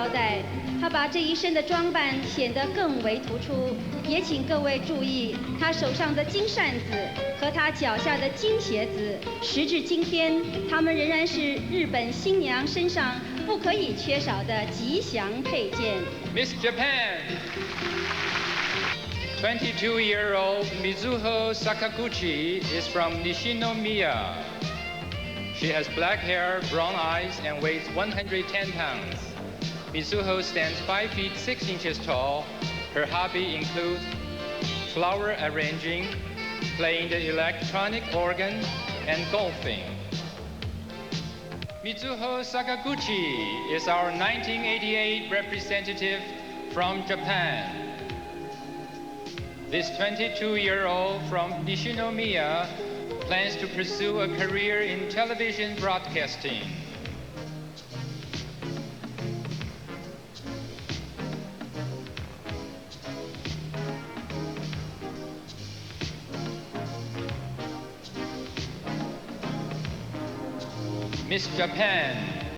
Speaker 21: 腰带，她把这一身的装扮显得更为突出。也请各位注意，她手上的金扇子和她脚下的金鞋子，时至今天，它们仍然是日本新娘身上不可以缺少的吉祥配件。
Speaker 22: Miss Japan, 22-year-old Mizuho Sakaguchi is from Nishinomiya. She has black hair, brown eyes, and weighs 110 pounds. Mizuho stands 5 feet 6 inches tall. Her hobby includes flower arranging, playing the electronic organ, and golfing. Mizuho Sakaguchi is our 1988 representative from Japan. This 22-year-old from Nishinomiya plans to pursue a career in television broadcasting. Miss Japan,